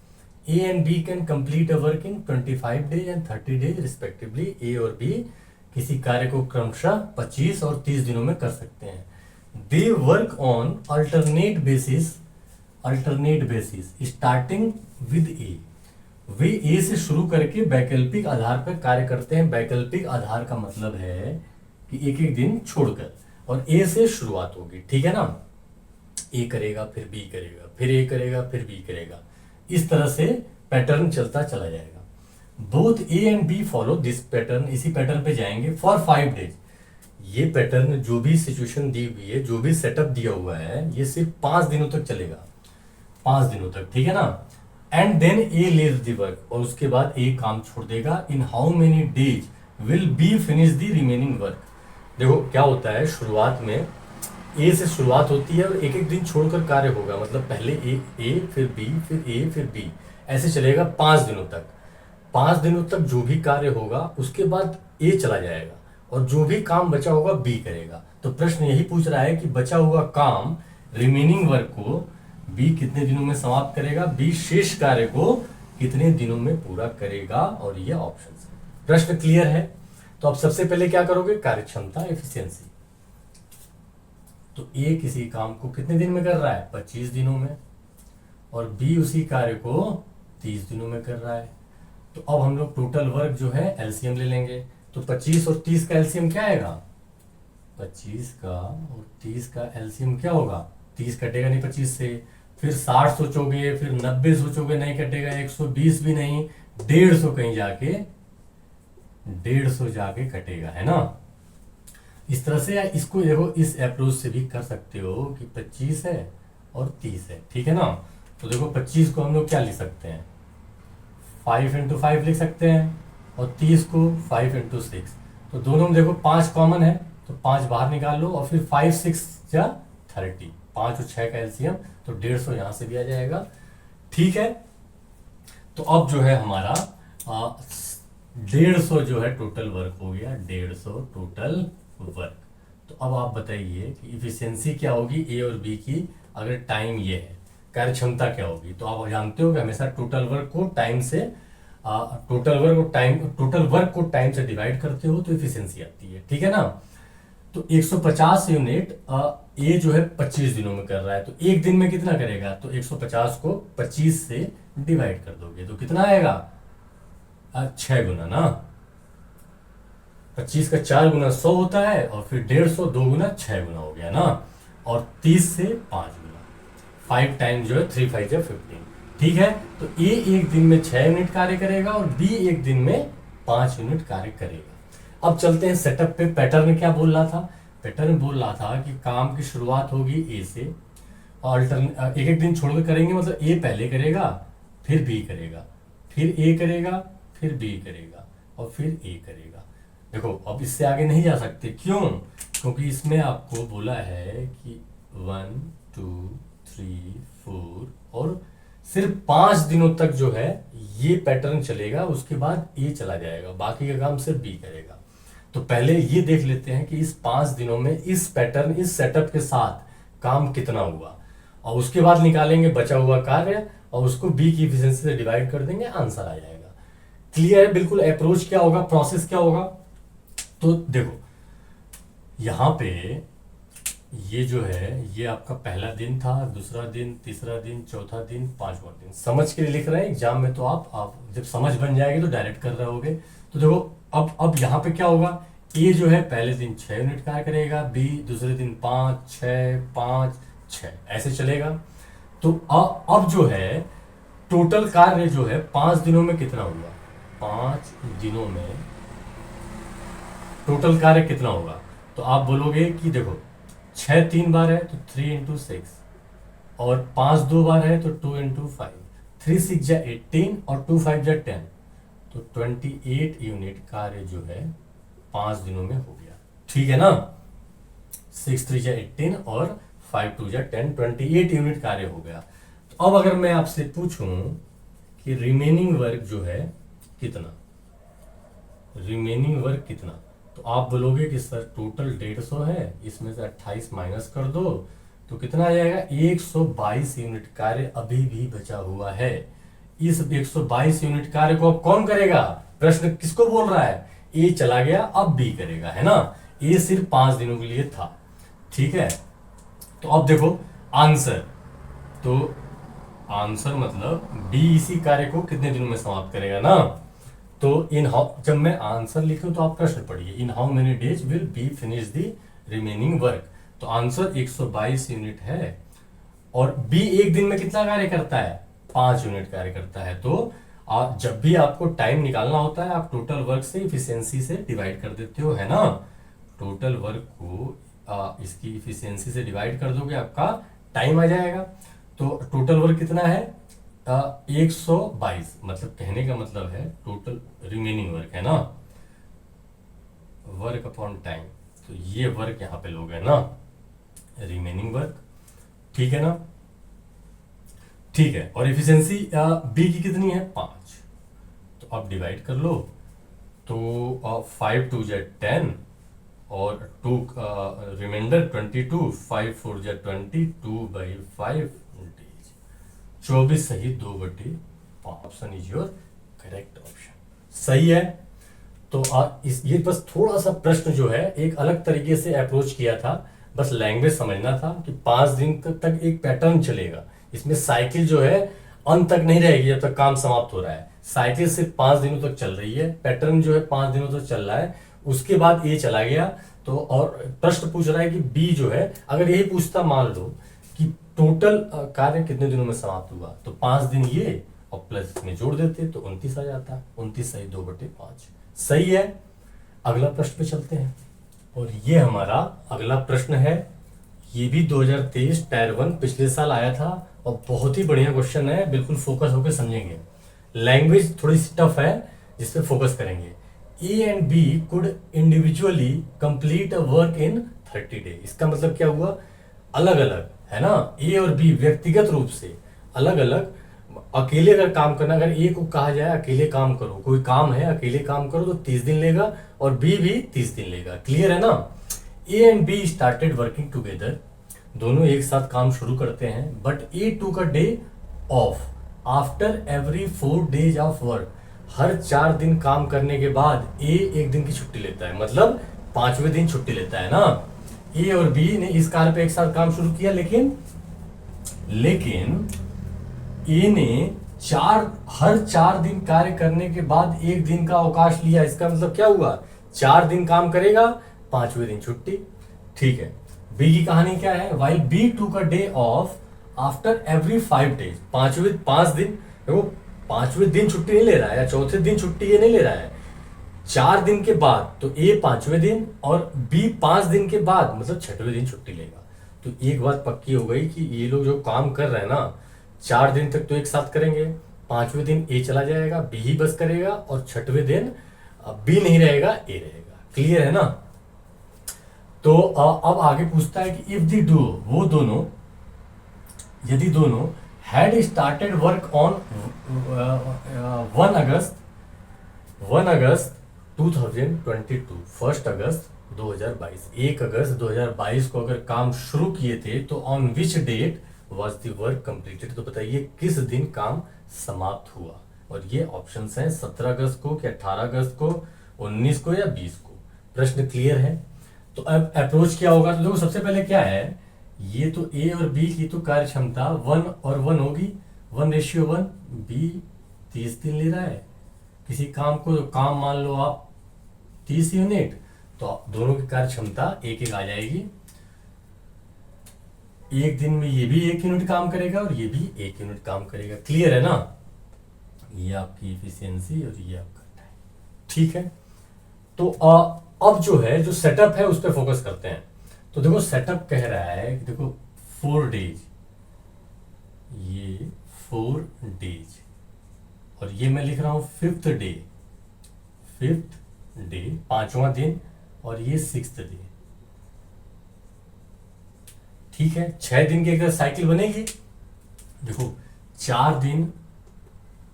A and B can complete a work in 25 days and 30 days respectively. A और बी किसी कार्य को क्रमशः 25 और 30 दिनों में कर सकते हैं। They work on alternate basis starting with A. वे ए से शुरू करके वैकल्पिक आधार पर कार्य करते हैं। वैकल्पिक आधार का मतलब है कि एक एक दिन छोड़कर, और ए से शुरुआत होगी, ठीक है ना। ए करेगा, फिर बी करेगा, फिर ए करेगा, फिर बी करेगा, इस तरह से पैटर्न चलता चला जाएगा। Both A and B follow this pattern, इसी पैटर्न पे जाएंगे फॉर 5 डेज। ये पैटर्न, जो भी सिचुएशन दी हुई है, जो भी सेटअप दिया हुआ है, ये सिर्फ 5 दिनों तक चलेगा, 5 दिनों तक, ठीक है ना। And then A leaves the work, और उसके बाद ए काम छोड़ देगा। In how many days will be finish the remaining work. देखो क्या होता है, शुरुआत में ए से शुरुआत होती है और एक एक दिन छोड़कर कार्य होगा, मतलब पहले ए फिर बी फिर ए फिर बी, ऐसे चलेगा 5 दिनों तक। 5 दिनों तक जो भी कार्य होगा उसके बाद ए चला जाएगा, और जो भी काम बचा होगा बी करेगा। तो प्रश्न यही पूछ रहा है कि बचा हुआ काम, रिमेनिंग वर्क को बी कितने दिनों में समाप्त करेगा, बी शेष कार्य को कितने दिनों में पूरा करेगा, और ये ऑप्शन है। प्रश्न क्लियर है? तो अब सबसे पहले क्या करोगे? कार्यक्षमता, एफिशिएंसी। तो ए किसी काम को कितने दिन में कर रहा है? 25 दिनों में, और बी उसी कार्य को 30 दिनों में कर रहा है। तो अब हम लोग टोटल वर्क जो है एलसीएम ले लेंगे। तो 25 और 30 का एलसीएम क्या आएगा? 25 का और 30 का एलसीएम क्या होगा? 30 कटेगा नहीं 25 से, फिर 60 सोचोगे, फिर 90 सोचोगे, नहीं कटेगा, 120 भी नहीं, 150 कहीं जाके, 150 जाके कटेगा, है ना। इस तरह से, या इसको देखो इस अप्रोच से भी कर सकते हो कि 25 है और 30 है, ठीक है ना। तो देखो 25 को हम लोग क्या लिख सकते हैं? 5 इंटू 5 लिख सकते हैं, और 30 को 5 इंटू 6। तो दोनों में देखो 5 कॉमन है, तो 5 बाहर निकाल लो, और फिर 5 6 या 30, 5 और 6 का एलसीएम, तो 150 यहां से भी आ जाएगा, ठीक है। तो अब जो है हमारा 150 जो है टोटल वर्क हो गया, 150 टोटल वर्क। तो अब आप बताइए कि इफिशियंसी क्या होगी ए और बी की, अगर टाइम ये है, कार्यक्षमता क्या होगी? तो आप जानते हो कि हमेशा टोटल वर्क को टाइम से डिवाइड करते हो तो इफिशियंसी आती है, ठीक है ना। तो 150 यूनिट ए जो है 25 दिनों में कर रहा है, तो एक दिन में कितना करेगा? तो 150 को 25 से डिवाइड कर दोगे तो कितना आएगा? 6 गुना ना, 25 का 4 गुना 100 होता है, और फिर 150 2 गुना 6 गुना हो गया ना, और 30 से 5 गुना, 5 टाइम जो है 3 5 15, ठीक है। तो ए एक दिन में 6 यूनिट कार्य करेगा, और बी एक दिन में 5 यूनिट कार्य करेगा। अब चलते हैं सेटअप पे। पैटर्न क्या बोल रहा था? पैटर्न बोल रहा था कि काम की शुरुआत होगी ए से, और एक एक दिन छोड़कर करेंगे, मतलब ए पहले करेगा, फिर बी करेगा, फिर ए करेगा, फिर बी करेगा, और फिर ए करेगा। देखो अब इससे आगे नहीं जा सकते, क्यों? क्योंकि इसमें आपको बोला है कि 1 2 3 4, और सिर्फ 5 दिनों तक जो है ये पैटर्न चलेगा, उसके बाद ए चला जाएगा, बाकी का काम सिर्फ बी करेगा। तो पहले ये देख लेते हैं कि इस 5 दिनों में इस पैटर्न, इस सेटअप के साथ काम कितना हुआ, और उसके बाद निकालेंगे बचा हुआ कार्य, और उसको बी की एफिशिएंसी से डिवाइड कर देंगे, आंसर आ जाएगा। क्लियर है बिल्कुल? अप्रोच क्या होगा, प्रोसेस क्या होगा? तो देखो यहां पे ये जो है, ये आपका पहला दिन था, दूसरा दिन, तीसरा दिन, चौथा दिन, पांचवा दिन। समझ के लिए लिख रहे हैं, एग्जाम में तो आप जब समझ बन जाएगी तो डायरेक्ट कर रहे होगे। तो देखो अब यहाँ पे क्या होगा, ए जो है पहले दिन 6 यूनिट कार्य करेगा, बी दूसरे दिन 5 6 5 6, ऐसे चलेगा। तो अब जो है टोटल कार्य जो है 5 दिनों में कितना हुआ, 5 दिनों में टोटल कार्य कितना होगा। तो आप बोलोगे कि देखो 6 3 बार है तो 3 × 6, और 5 2 बार है तो 2 × 5, 3 6 जा 18 और 2 5 जा 10, तो 28 यूनिट कार्य जो है 5 दिनों में हो गया। ठीक है ना, 6 3 जा 18 और 5 2 जा 10, 28 यूनिट कार्य हो गया। तो अब अगर मैं आपसे पूछूं कि रिमेनिंग वर्क जो है कितना, रिमेनिंग वर्क कितना, तो आप बोलोगे कि सर टोटल 150 है, इसमें से 28 माइनस कर दो तो कितना आ जाएगा, 122 यूनिट कार्य अभी भी बचा हुआ है। इस 122 यूनिट कार्य को अब कौन करेगा, प्रश्न किसको बोल रहा है, ए चला गया अब बी करेगा, है ना। ए सिर्फ 5 दिनों के लिए था, ठीक है। तो अब देखो आंसर, तो आंसर मतलब बी इसी कार्य को कितने दिनों में समाप्त करेगा ना। तो इन हाउ, जब मैं आंसर लिखूं तो आप प्रश्न पढ़िए, इन how many days will be finish the remaining work. तो आंसर 122 यूनिट है, और बी एक दिन में कितना कार्य करता है, 5 यूनिट कार्य करता है। तो आप जब भी आपको टाइम निकालना होता है आप टोटल वर्क से इफिशियंसी से डिवाइड कर देते हो, है ना। टोटल वर्क को इसकी इफिशियंसी से डिवाइड कर दोगे आपका टाइम आ जाएगा। तो टोटल वर्क कितना है, 122, मतलब कहने का मतलब है टोटल रिमेनिंग वर्क, है ना, वर्क अपॉन टाइम। तो ये वर्क यहां पे लोग है ना, रिमेनिंग वर्क, ठीक है ना। ठीक है, और इफिशियंसी बी की कितनी है, 5। तो अब डिवाइड कर लो, तो 5 2 जा 10 और 2 रिमाइंडर 22, 5 4 जा 20, 2/5 डेज, 24 सही 2/5। Option is your correct option, सही है। तो ये बस थोड़ा सा प्रश्न जो है एक अलग तरीके से अप्रोच किया था, बस लैंग्वेज समझना था कि 5 दिन तक एक पैटर्न चलेगा, इसमें साइकिल जो है अंत तक नहीं रहेगी जब तक काम समाप्त हो रहा है, साइकिल सिर्फ 5 दिनों तक चल रही है, पैटर्न जो है 5 दिनों तक चल रहा है, उसके बाद ए चला गया। तो और प्रश्न पूछ रहा है कि बी जो है, अगर यही पूछता मान लो कि टोटल कार्य कितने दिनों में समाप्त हुआ, तो 5 दिन ये और प्लस में जोड़ देते तो 29 आ जाता, 29 सही 2/5, सही है। अगला प्रश्न पे चलते हैं, और ये हमारा अगला प्रश्न है, ये भी 2023 टायर 1 पिछले साल आया था, और बहुत ही बढ़िया क्वेश्चन है, बिल्कुल फोकस होकर समझेंगे। लैंग्वेज थोड़ी सी टफ है जिस पे फोकस करेंगे। A and B could individually complete a work in 30 day, इसका मतलब क्या हुआ, अलग अलग, है ना, ए और बी व्यक्तिगत रूप से अलग अलग, अकेले अगर काम करना, अगर ए को कहा जाए अकेले काम करो, कोई काम है अकेले काम करो, तो 30 दिन लेगा, और बी भी 30 दिन लेगा, क्लियर है ना। ए and be started working together, दोनों एक साथ काम शुरू करते हैं, but A took a day off after every 4 days off work, हर 4 दिन काम करने के बाद ए एक दिन की छुट्टी लेता है, मतलब 5वें दिन छुट्टी लेता है ना। ए और बी ने इस कार्य पे एक साथ काम शुरू किया, लेकिन ए ने हर 4 दिन कार्य करने के बाद एक दिन का अवकाश लिया, इसका मतलब क्या हुआ, 4 दिन काम करेगा, 5वें दिन छुट्टी, ठीक है। बी की कहानी क्या है, वाइल बी टूक a day off after every 5 days, 5 दिन, देखो 5वें दिन छुट्टी नहीं ले रहा है, या चौथे दिन छुट्टी ये नहीं ले रहा है, 4 दिन के बाद, तो ए 5वें दिन और बी 5 दिन के बाद, मतलब 6वें दिन छुट्टी लेगा। तो एक बात पक्की हो गई कि ये लोग जो काम कर रहे हैं ना, 4 दिन तक तो एक साथ करेंगे, 5वें दिन ए चला जाएगा, बी ही बस करेगा, और 6वें दिन बी नहीं रहेगा, ए रहेगा, क्लियर है ना। तो अब आगे पूछता है कि इफ दी डू, वो दोनों, यदि दोनों हैड स्टार्टेड वर्क ऑन 1 अगस्त 2022, 1 अगस्त 2022, 1 अगस्त 2022 को अगर काम शुरू किए थे, तो on which date was the work completed, तो बताइए किस दिन काम समाप्त हुआ। और ये ऑप्शंस हैं 17 अगस्त को, कि 18 अगस्त को, 19 को, या 20 को। प्रश्न क्लियर है। तो अब अप्रोच क्या होगा, तो देखो सबसे पहले क्या है, ये तो ए और बी की तो कार्य क्षमता 1 और 1 होगी, 1:1, बी 30 दिन ले रहा है किसी काम को, तो काम मान लो आप 30 यूनिट, तो दोनों की कार्य क्षमता एक एक आ जाएगी। एक दिन में ये भी 1 यूनिट काम करेगा और ये भी 1 यूनिट काम करेगा। क्लियर है ना? ये आपकी इफिशियंसी और ये आपका टाइम। ठीक है, तो अब जो है, जो सेटअप है उस पर फोकस करते हैं। तो देखो सेटअप कह रहा है कि देखो 4 डेज, ये 4 डेज, और ये मैं लिख रहा हूं 5th डे, 5th डे 5वां दिन, और ये 6th डे। ठीक है, 6 दिन की अगर साइकिल बनेगी, देखो 4 दिन,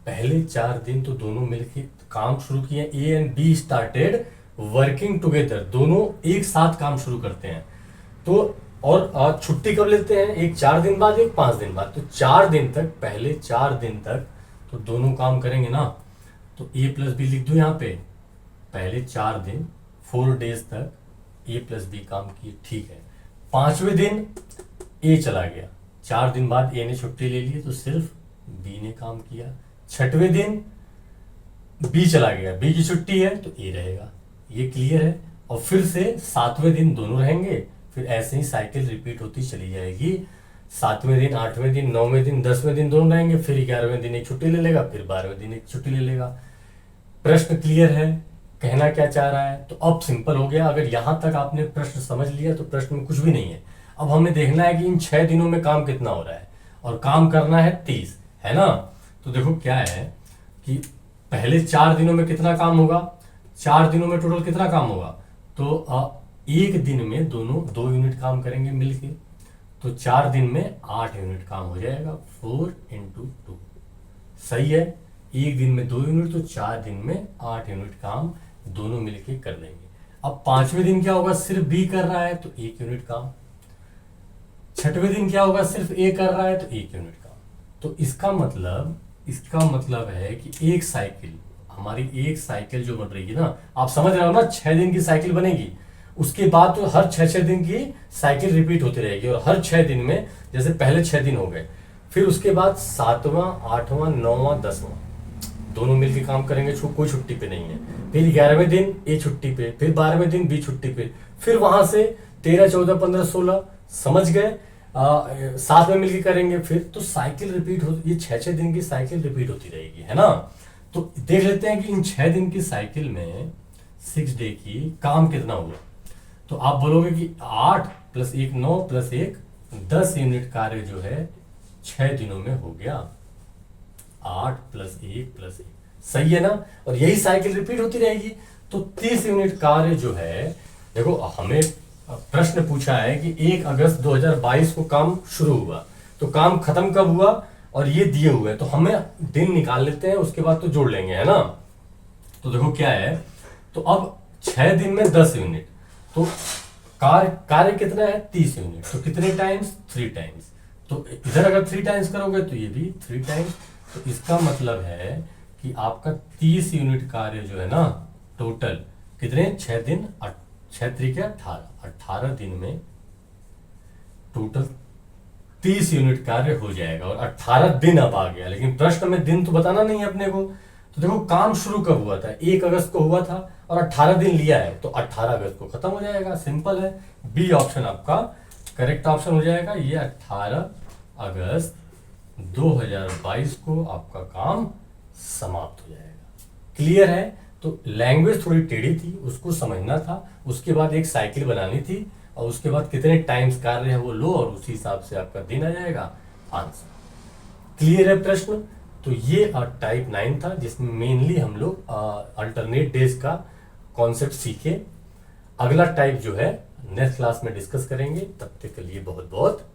पहले 4 दिन तो दोनों मिलके काम शुरू किए, ए and be started working together, दोनों एक साथ काम शुरू करते हैं। तो और छुट्टी कब लेते हैं? एक 4 दिन बाद, एक 5 दिन बाद। तो 4 दिन तक, पहले 4 दिन तक तो दोनों काम करेंगे ना। तो ए प्लस बी लिख दो यहाँ पे, पहले 4 दिन 4 डेज तक ए प्लस बी काम किए। ठीक है, 5वें दिन ए चला गया, 4 दिन बाद ए ने छुट्टी ले ली तो सिर्फ बी ने काम किया। 6वें दिन बी चला गया, बी की छुट्टी है तो ए रहेगा। ये क्लियर है? और फिर से 7वें दिन दोनों रहेंगे, फिर ऐसे ही साइकिल रिपीट होती चली जाएगी। 7वें दिन, 8वें दिन, 9वें दिन, 10वें दिन दोनों रहेंगे, फिर 11वें दिन एक छुट्टी ले लेगा, फिर 12वें दिन एक छुट्टी ले लेगा। प्रश्न क्लियर है? कहना क्या चाह रहा है? तो अब सिंपल हो गया। अगर यहां तक आपने प्रश्न समझ लिया तो प्रश्न में कुछ भी नहीं है। अब हमें देखना है कि इन 6 दिनों में काम कितना हो रहा है, और काम करना है 30, है ना? तो देखो क्या है कि पहले 4 दिनों में कितना काम होगा, 4 दिनों में टोटल कितना काम होगा? तो एक दिन में दोनों 2 यूनिट काम करेंगे मिलके, तो 4 दिन में 8 यूनिट काम हो जाएगा, 4 × 2। सही है? एक दिन में 2 यूनिट, तो 4 दिन में 8 यूनिट काम दोनों मिलके कर देंगे। अब 5वें दिन क्या होगा? सिर्फ बी कर रहा है तो 1 यूनिट काम। 6वें दिन क्या होगा? सिर्फ ए कर रहा है तो 1 यूनिट काम। तो इसका मतलब है कि एक साइकिल, हमारी एक साइकिल जो बन रही है ना, आप समझ रहे हो ना, 6 दिन की साइकिल बनेगी, उसके बाद तो हर 6 दिन की साइकिल रिपीट होती रहेगी, और हर 6 दिन में, जैसे पहले 6 दिन हो गए, फिर उसके बाद 7वां, 8वां, 9वां, 10वां दोनों मिलकर काम करेंगे, कोई छुट्टी पे नहीं है। फिर 11वें दिन ए छुट्टी पे, फिर 12वें दिन बी छुट्टी पे, फिर वहां से 13, 14, 15, 16, समझ गए, साथ में मिलकर करेंगे। फिर तो साइकिल रिपीट हो, ये 6 दिन की साइकिल रिपीट होती रहेगी, है ना? तो देख लेते हैं कि इन 6 दिन की साइकिल में 6 डे की काम कितना हुआ। तो आप बोलोगे कि 8 + 1 9 + 1 10 यूनिट कार्य जो है 6 दिनों में हो गया। 8 + 1 + 1, सही है ना? और यही साइकिल रिपीट होती रहेगी। तो 30 यूनिट कार्य जो है, देखो हमें प्रश्न पूछा है कि 1 अगस्त 2022 को काम शुरू हुआ, तो काम खत्म कब हुआ, और ये दिए हुए हैं, तो हमें दिन निकाल लेते हैं, उसके बाद तो जोड़ लेंगे, है ना? तो देखो क्या है, तो अब 6 दिन में 10 यूनिट, तो कार्य कितना है? 30 यूनिट। तो कितने टाइम्स? 3 टाइम्स। तो इधर अगर 3 टाइम्स करोगे तो ये भी 3 टाइम्स। तो इसका मतलब है कि आपका 30 यूनिट कार्य जो है ना, टोटल कितने? 6 दिन, 6 × 18 दिन में टोटल 30 यूनिट कार्य हो जाएगा, और 18 दिन अब आ गया। लेकिन प्रश्न में दिन तो बताना नहीं है अपने को। तो देखो काम शुरू कब हुआ था? 1 अगस्त को हुआ था, और 18 दिन लिया है, तो 18 अगस्त को खत्म हो जाएगा। सिंपल है, बी ऑप्शन आपका करेक्ट ऑप्शन हो जाएगा। ये 18 अगस्त 2022 को आपका काम समाप्त हो जाएगा। क्लियर है? तो लैंग्वेज थोड़ी टेढ़ी थी, उसको समझना था, उसके बाद एक साइकिल बनानी थी, और उसके बाद कितने टाइम्स कार्य है वो लो, और उसी हिसाब से आपका दिन आ जाएगा आंसर। क्लियर है प्रश्न? तो ये टाइप 9 था, जिसमें मेनली हम लोग अल्टरनेट डेज का कॉन्सेप्ट सीखे। अगला टाइप जो है नेक्स्ट क्लास में डिस्कस करेंगे। तब तक के लिए बहुत बहुत